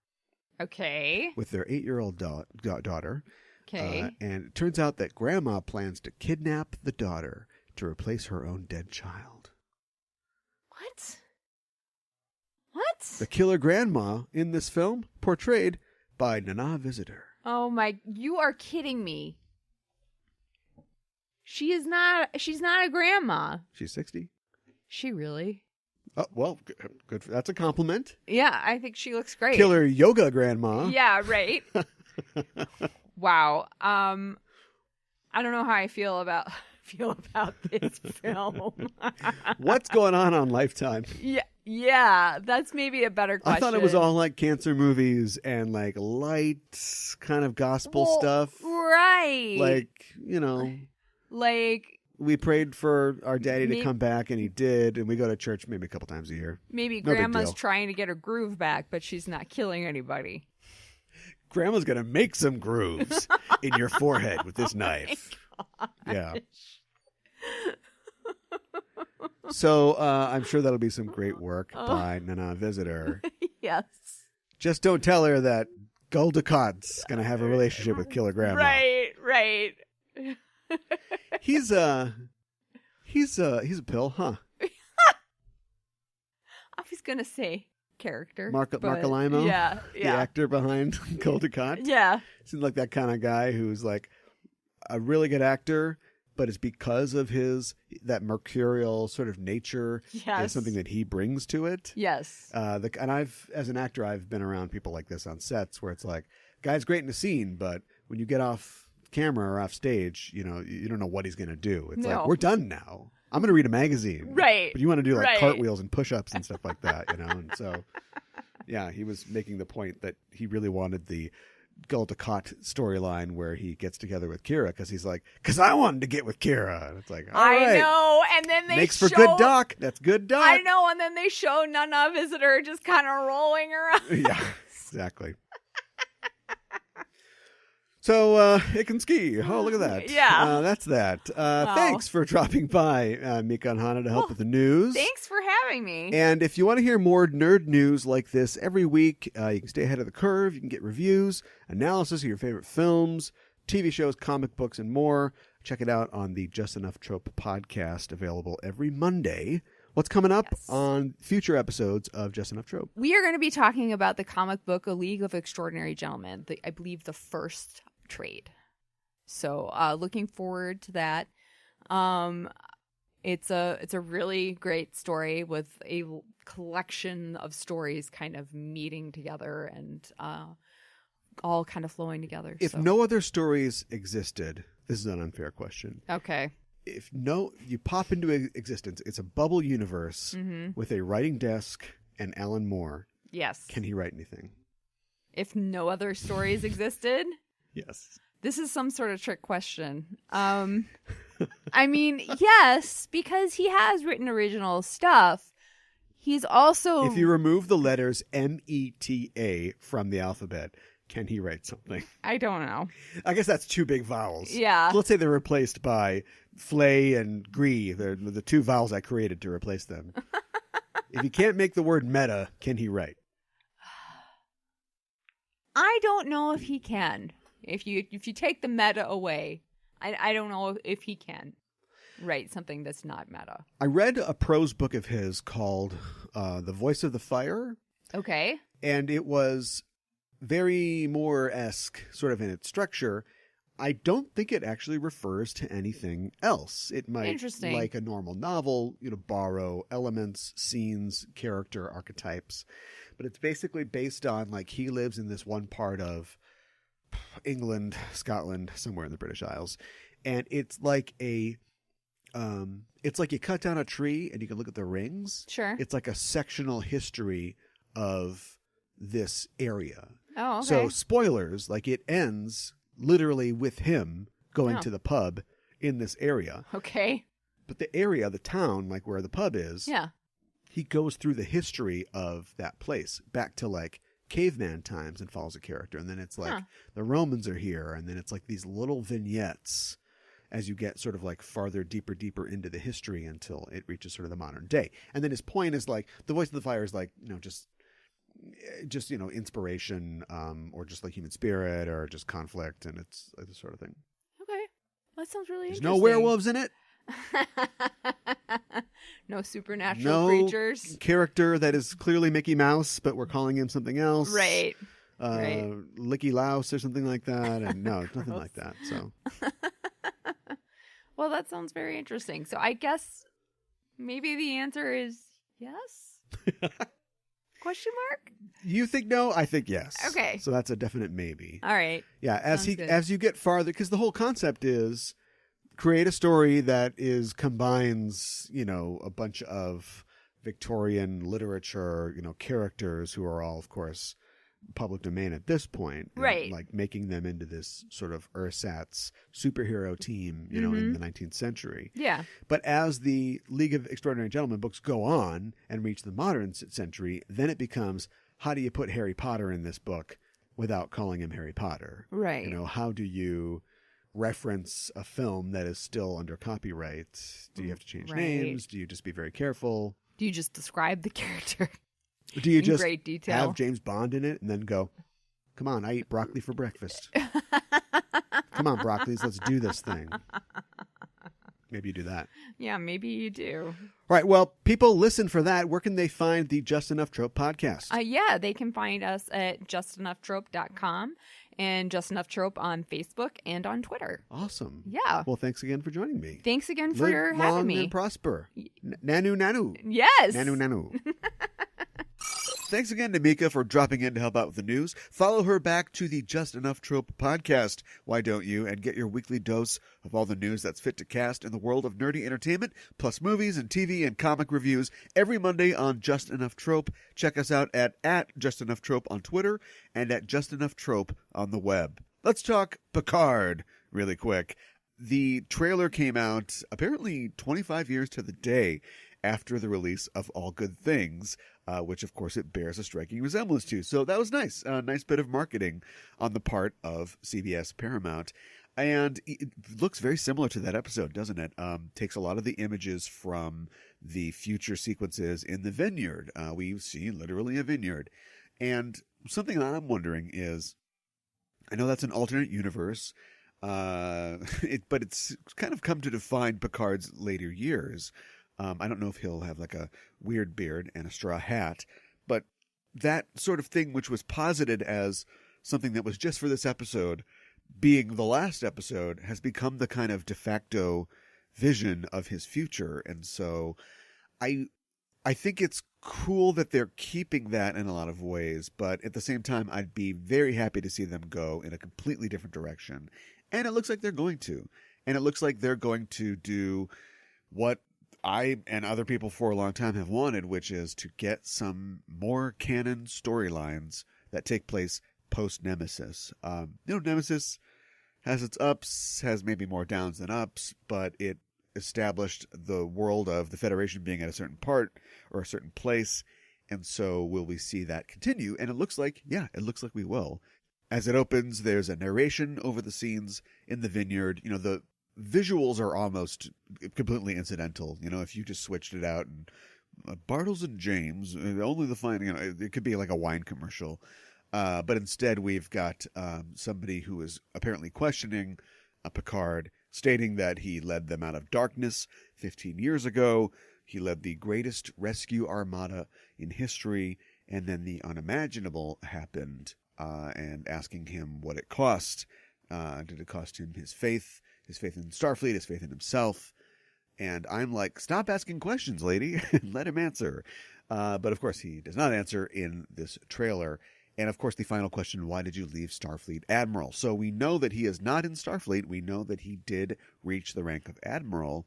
Okay. with their 8-year-old daughter. Okay. And it turns out that Grandma plans to kidnap the daughter to replace her own dead child. What? What? The Killer Grandma in this film, portrayed by Nana Visitor. Oh my, you are kidding me. She's not a grandma. She's 60. She really? Oh, well, good. That's a compliment. Yeah, I think she looks great. Killer Yoga Grandma. Yeah, right. Wow. I don't know how I feel about this film. What's going on Lifetime? Yeah, that's maybe a better question. I thought it was all like cancer movies and like light kind of gospel stuff. Right. Like, like we prayed for our daddy to come back and he did, and we go to church maybe a couple times a year. maybe No big grandma's deal. trying to get her groove back, but she's not killing anybody. Grandma's going to make some grooves in your forehead with this knife. Yeah. So I'm sure that'll be some great work by Nana Visitor. Yes. Just don't tell her that Gul Dukat's going to have a relationship with Killer Grandma. Right. He's a pill, huh? I was gonna say character. Mark but Alimo? Yeah. The actor behind Gul Dukat? Yeah. Seems like that kind of guy who's like a really good actor, but it's because of that mercurial sort of nature Yes. is something that he brings to it. Yes. And as an actor, I've been around people like this on sets where it's like, guy's great in a scene, but when you get off camera or off stage, you don't know what he's going to do. It's like, we're done now. I'm going to read a magazine. Right. But you want to do like Right. cartwheels and push-ups and stuff like that, And so, yeah, he was making the point that he really wanted the Gul Dukat storyline where he gets together with Kira because he's like, because I wanted to get with Kira. And it's like, all right. I know. And then they Makes for good doc. That's good doc. I know. And then they show Nana Visitor just kind of rolling around. Yeah, exactly. So, it can ski. Oh, look at that. Yeah. That's that. Wow. Thanks for dropping by, Mikanhana, to help with the news. Thanks for having me. And if you want to hear more nerd news like this every week, you can stay ahead of the curve. You can get reviews, analysis of your favorite films, TV shows, comic books, and more. Check it out on the Just Enough Trope podcast, available every Monday. What's coming up on future episodes of Just Enough Trope? We are going to be talking about the comic book A League of Extraordinary Gentlemen, I believe the first trade. So looking forward to that. It's a really great story with a collection of stories kind of meeting together and all kind of flowing together. If no other stories existed, this is an unfair question. Okay. If you pop into existence, it's a bubble universe with a writing desk and Alan Moore. Yes. Can he write anything? If no other stories existed? Yes. This is some sort of trick question. I mean, yes, because he has written original stuff. He's also... If you remove the letters META from the alphabet, can he write something? I don't know. I guess that's two big vowels. Yeah. So let's say they're replaced by flay and gree. They're the two vowels I created to replace them. If he can't make the word meta, can he write? I don't know if he can. If you take the meta away, I don't know if he can write something that's not meta. I read a prose book of his called The Voice of the Fire. Okay. And it was very Moore-esque sort of in its structure. I don't think it actually refers to anything else. It might, like a normal novel, borrow elements, scenes, character archetypes. But it's basically based on, he lives in this one part of England, Scotland, somewhere in the British Isles. And it's like it's like you cut down a tree and you can look at the rings. Sure. It's like a sectional history of this area. Oh, okay. So spoilers, it ends literally with him going to the pub in this area. Okay. But the area, the town, where the pub is, he goes through the history of that place back to caveman times and follows a character. And then it's the Romans are here. And then it's these little vignettes as you get sort of farther, deeper into the history until it reaches sort of the modern day. And then his point is the Voice of the Fire is just inspiration, or just human spirit, or just conflict, and it's this sort of thing. Okay, that sounds really There's interesting. no werewolves in it. No supernatural creatures. Character that is clearly Mickey Mouse, but we're calling him something else. Right. Licky Louse or something like that, and no, it's nothing like that. So. Well, that sounds very interesting. So I guess maybe the answer is yes. Question mark? You think no? I think yes. Okay. So that's a definite maybe. All right. Yeah, as you get farther, because the whole concept is create a story that combines, a bunch of Victorian literature, characters who are all, of course, public domain at this point. And, right. Making them into this sort of ersatz superhero team, in the 19th century. Yeah. But as the League of Extraordinary Gentlemen books go on and reach the modern century, then it becomes, how do you put Harry Potter in this book without calling him Harry Potter? Right. How do you reference a film that is still under copyright? Do you have to change names? Do you just be very careful? Do you just describe the character? Do you just great detail? Have James Bond in it and then go, come on, I eat broccoli for breakfast. Come on, broccolis, let's do this thing. Maybe you do that. Yeah, maybe you do. All right, well, people listen for that. Where can they find the Just Enough Trope podcast? Yeah, they can find us at justenough.trope.com and Just Enough Trope on Facebook and on Twitter. Awesome. Yeah. Well, thanks again for joining me. Thanks again for Live having long me. and prosper. Nanu. Yes. Nanu. Thanks again to Mika for dropping in to help out with the news. Follow her back to the Just Enough Trope podcast, why don't you, and get your weekly dose of all the news that's fit to cast in the world of nerdy entertainment, plus movies and TV and comic reviews every Monday on Just Enough Trope. Check us out at Just Enough Trope on Twitter and at Just Enough Trope on the web. Let's talk Picard really quick. The trailer came out apparently 25 years to the day, after the release of All Good Things, which of course it bears a striking resemblance to. So that was nice. A nice bit of marketing on the part of CBS Paramount. And it looks very similar to that episode, doesn't it? Takes a lot of the images from the future sequences in the vineyard. We see literally a vineyard. And something that I'm wondering is, I know that's an alternate universe, but it's kind of come to define Picard's later years. I don't know if he'll have like a weird beard and a straw hat, but that sort of thing, which was posited as something that was just for this episode, being the last episode, has become the kind of de facto vision of his future. And so I think it's cool that they're keeping that in a lot of ways, but at the same time, I'd be very happy to see them go in a completely different direction. And it looks like they're going to. And it looks like they're going to do what I and other people for a long time have wanted, which is to get some more canon storylines that take place post-Nemesis. Nemesis has its ups, has maybe more downs than ups, but it established the world of the Federation being at a certain part or a certain place. And so will we see that continue? And it looks like we will. As it opens, there's a narration over the scenes in the vineyard. The visuals are almost completely incidental. If you just switched it out and Bartles and James, only the fine, it could be like a wine commercial. But instead, we've got somebody who is apparently questioning Picard, stating that he led them out of darkness 15 years ago. He led the greatest rescue armada in history, and then the unimaginable happened, and asking him what it cost. Did it cost him his faith in Starfleet, his faith in himself? And I'm like, stop asking questions, lady, and let him answer. But of course, he does not answer in this trailer. And of course, the final question, why did you leave Starfleet Admiral? So we know that he is not in Starfleet. We know that he did reach the rank of Admiral.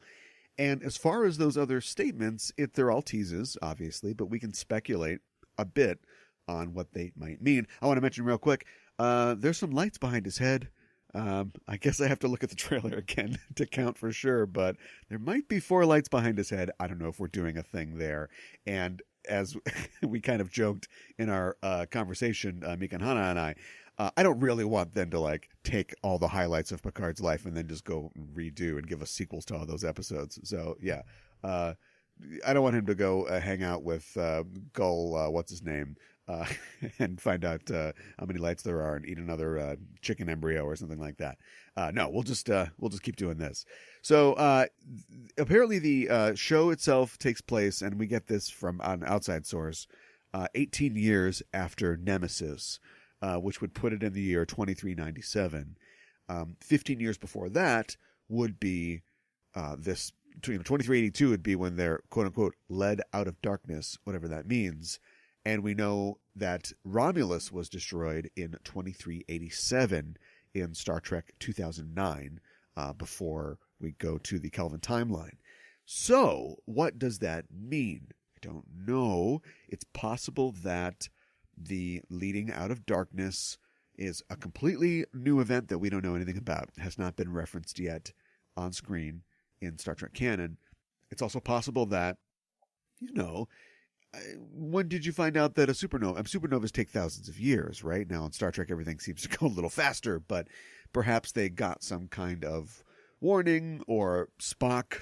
And as far as those other statements, they're all teases, obviously, but we can speculate a bit on what they might mean. I want to mention real quick, there's some lights behind his head. I guess I have to look at the trailer again to count for sure, but there might be 4 lights behind his head. I don't know if we're doing a thing there. And as we kind of joked in our conversation, Mikanhana and I don't really want them to take all the highlights of Picard's life and then just go redo and give us sequels to all those episodes. So yeah, I don't want him to go hang out with Gull, what's his name, and find out how many lights there are and eat another chicken embryo or something like that. No, we'll just keep doing this. So apparently the show itself takes place, and we get this from an outside source, 18 years after Nemesis, which would put it in the year 2397. 15 years before that would be this. 2382 would be when they're quote unquote led out of darkness, whatever that means. And we know that Romulus was destroyed in 2387 in Star Trek 2009, before we go to the Kelvin timeline. So, what does that mean? I don't know. It's possible that the leading out of darkness is a completely new event that we don't know anything about. It has not been referenced yet on screen in Star Trek canon. It's also possible that, when did you find out that a supernova? Supernovas take thousands of years, right? Now in Star Trek, everything seems to go a little faster, but perhaps they got some kind of warning, or Spock,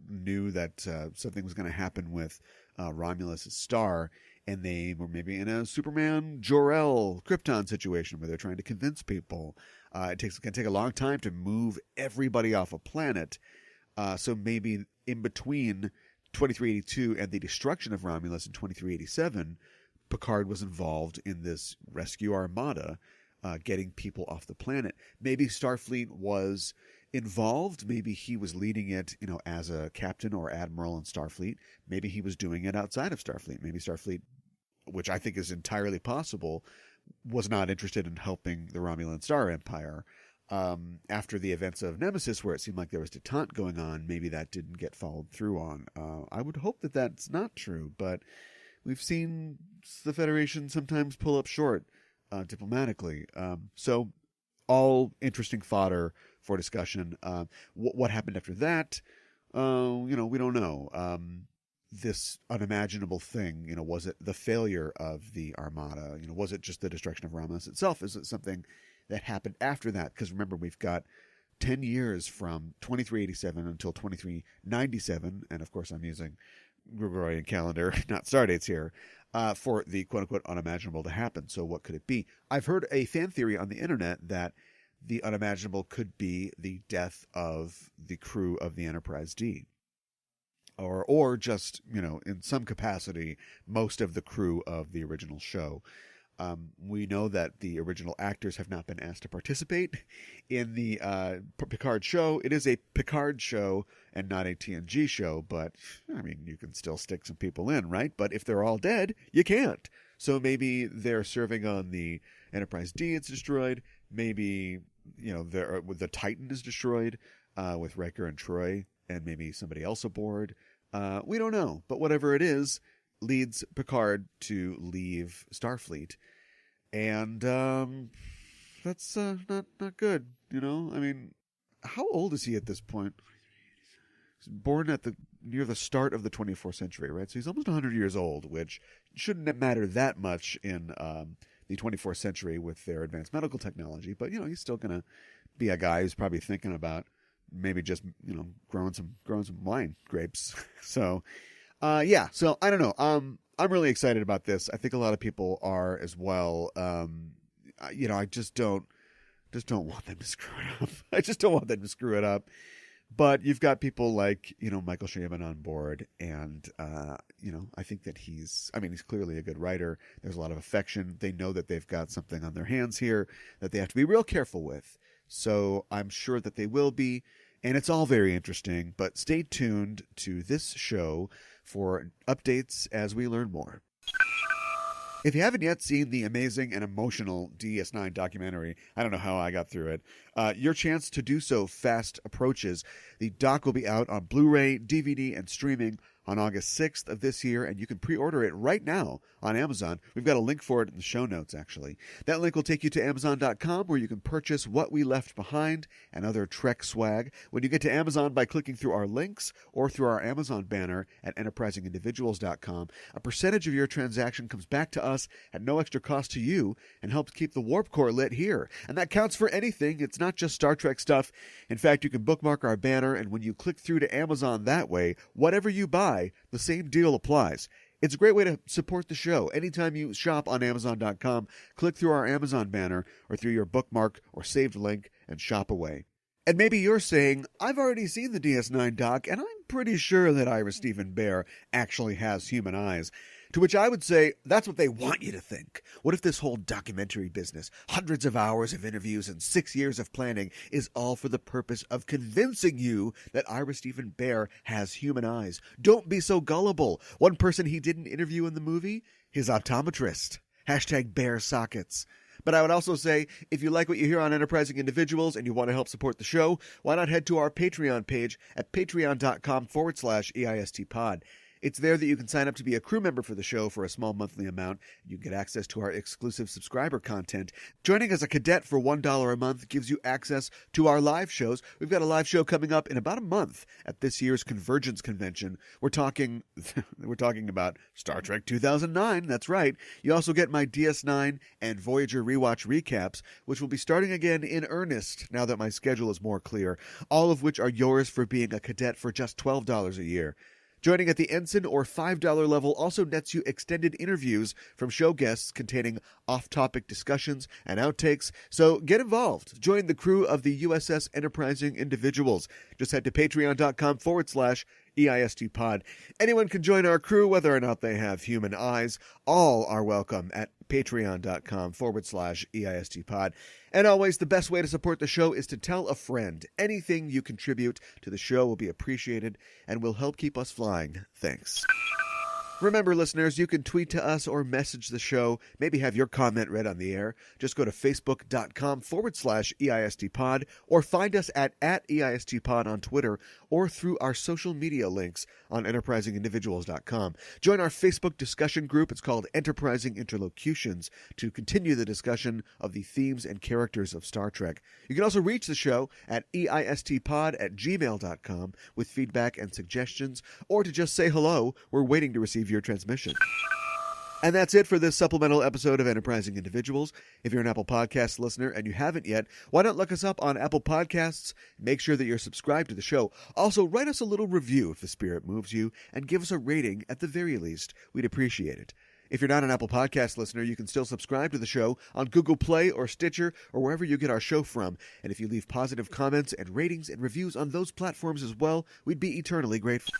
knew that something was going to happen with Romulus' star, and they were maybe in a Superman Jor-El Krypton situation where they're trying to convince people. It can take a long time to move everybody off a planet. So maybe in between 2382 and the destruction of Romulus in 2387, Picard was involved in this rescue armada, getting people off the planet. Maybe Starfleet was involved. Maybe he was leading it, as a captain or admiral in Starfleet. Maybe he was doing it outside of Starfleet. Maybe Starfleet, which I think is entirely possible, was not interested in helping the Romulan Star Empire. After the events of Nemesis, where it seemed like there was detente going on, maybe that didn't get followed through on. I would hope that that's not true, but we've seen the Federation sometimes pull up short diplomatically. So all interesting fodder for discussion. What happened after that? We don't know. This unimaginable thing, was it the failure of the Armada? Was it just the destruction of Romulus itself? Is it something that happened after that? Because remember, we've got 10 years from 2387 until 2397, and of course I'm using Gregorian calendar, not star dates here, for the quote-unquote unimaginable to happen. So what could it be? I've heard a fan theory on the internet that the unimaginable could be the death of the crew of the Enterprise D. Or just, in some capacity, most of the crew of the original show. We know that the original actors have not been asked to participate in the Picard show. It is a Picard show and not a TNG show, but, you can still stick some people in, right? But if they're all dead, you can't. So maybe they're serving on the Enterprise D, it's destroyed. Maybe, the Titan is destroyed with Riker and Troy, and maybe somebody else aboard. We don't know, but whatever it is, leads Picard to leave Starfleet, and that's not good. How old is he at this point? He's born near the start of the 24th century, right? So he's almost 100 years old, which shouldn't matter that much in the 24th century with their advanced medical technology. But he's still gonna be a guy who's probably thinking about maybe just growing some wine grapes. So so I don't know. I'm really excited about this. I think a lot of people are as well. I just don't want them to screw it up. I just don't want them to screw it up. But you've got people like Michael Chabon on board, and I think that he's clearly a good writer. There's a lot of affection. They know that they've got something on their hands here that they have to be real careful with. So I'm sure that they will be, and it's all very interesting. But stay tuned to this show for updates as we learn more. If you haven't yet seen the amazing and emotional DS9 documentary, I don't know how I got through it, your chance to do so fast approaches. The doc will be out on Blu-ray, DVD, and streaming on August 6th of this year, and you can pre-order it right now on Amazon. We've got a link for it in the show notes, actually. That link will take you to Amazon.com, where you can purchase What We Left Behind and other Trek swag. When you get to Amazon by clicking through our links or through our Amazon banner at enterprisingindividuals.com, a percentage of your transaction comes back to us at no extra cost to you and helps keep the Warp Core lit here. And that counts for anything. It's not just Star Trek stuff. In fact, you can bookmark our banner, and when you click through to Amazon that way, whatever you buy, the same deal applies. It's a great way to support the show. Anytime you shop on Amazon.com, click through our Amazon banner or through your bookmark or saved link and shop away. And maybe you're saying, I've already seen the DS9 doc, and I'm pretty sure that Ira Steven Behr actually has human eyes. To which I would say, that's what they want you to think. What if this whole documentary business, hundreds of hours of interviews and 6 years of planning, is all for the purpose of convincing you that Ira Steven Behr has human eyes? Don't be so gullible. One person he didn't interview in the movie? His optometrist. Hashtag Behr sockets. But I would also say, if you like what you hear on Enterprising Individuals and you want to help support the show, why not head to our Patreon page at patreon.com/EISTpod. It's there that you can sign up to be a crew member for the show for a small monthly amount. You get access to our exclusive subscriber content. Joining as a cadet for $1 a month gives you access to our live shows. We've got a live show coming up in about a month at this year's Convergence Convention. We're talking about Star Trek 2009. That's right. You also get my DS9 and Voyager rewatch recaps, which will be starting again in earnest now that my schedule is more clear. All of which are yours for being a cadet for just $12 a year. Joining at the Ensign or $5 level also nets you extended interviews from show guests containing off-topic discussions and outtakes. So get involved. Join the crew of the USS Enterprising Individuals. Just head to patreon.com/EISTpod. Anyone can join our crew, whether or not they have human eyes. All are welcome at patreon.com/EISTpod. And always, the best way to support the show is to tell a friend. Anything you contribute to the show will be appreciated and will help keep us flying. Thanks. Remember, listeners, you can tweet to us or message the show, maybe have your comment read on the air. Just go to facebook.com/EISTpod or find us at EISTpod on Twitter or through our social media links on enterprisingindividuals.com. Join our Facebook discussion group. It's called Enterprising Interlocutions to continue the discussion of the themes and characters of Star Trek. You can also reach the show at EISTpod@gmail.com with feedback and suggestions, or to just say hello. We're waiting to receive your transmission. And that's it for this supplemental episode of Enterprising Individuals. If you're an Apple Podcast listener and you haven't yet, why not look us up on Apple Podcasts? Make sure that you're subscribed to the show. Also, write us a little review if the spirit moves you, and give us a rating at the very least. We'd appreciate it. If you're not an Apple Podcast listener, you can still subscribe to the show on Google Play or Stitcher or wherever you get our show from. And if you leave positive comments and ratings and reviews on those platforms as well, we'd be eternally grateful.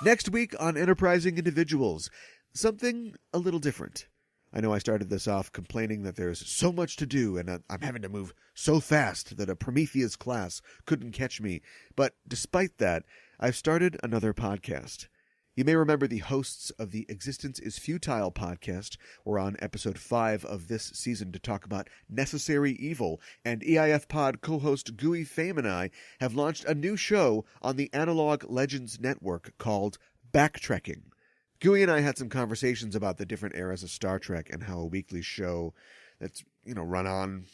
Next week on Enterprising Individuals, something a little different. I know I started this off complaining that there's so much to do and I'm having to move so fast that a Prometheus class couldn't catch me. But despite that, I've started another podcast. You may remember the hosts of the Existence is Futile podcast. We're on episode 5 of this season to talk about Necessary Evil, and EIF Pod co-host Gooey Fame and I have launched a new show on the Analog Legends Network called Backtracking. Gooey and I had some conversations about the different eras of Star Trek and how a weekly show that's, run on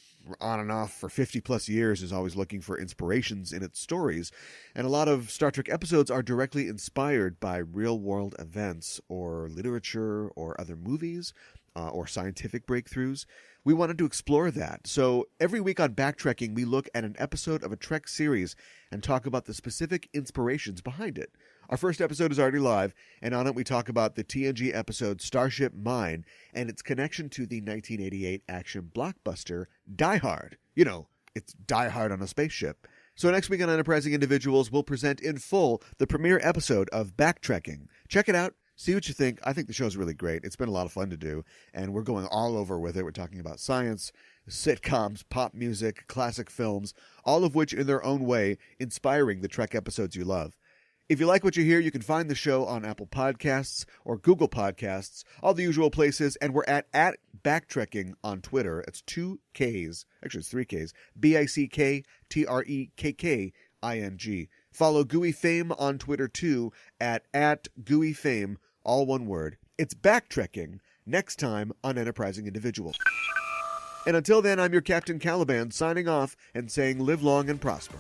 and off for 50 plus years is always looking for inspirations in its stories. And a lot of Star Trek episodes are directly inspired by real world events or literature or other movies or scientific breakthroughs. We wanted to explore that. So every week on Backtracking, we look at an episode of a Trek series and talk about the specific inspirations behind it. Our first episode is already live, and on it we talk about the TNG episode Starship Mine and its connection to the 1988 action blockbuster Die Hard. It's Die Hard on a spaceship. So next week on Enterprising Individuals, we'll present in full the premiere episode of Backtracking. Check it out. See what you think. I think the show's really great. It's been a lot of fun to do, and we're going all over with it. We're talking about science, sitcoms, pop music, classic films, all of which in their own way inspiring the Trek episodes you love. If you like what you hear, you can find the show on Apple Podcasts or Google Podcasts, all the usual places, and we're at Backtracking on Twitter. It's 2 Ks. Actually, it's 3 Ks. BICKTREKKING. Follow Gooey Fame on Twitter, too, at Gooey Fame, all one word. It's Backtracking, next time on Enterprising Individuals. And until then, I'm your Captain Caliban, signing off and saying live long and prosper.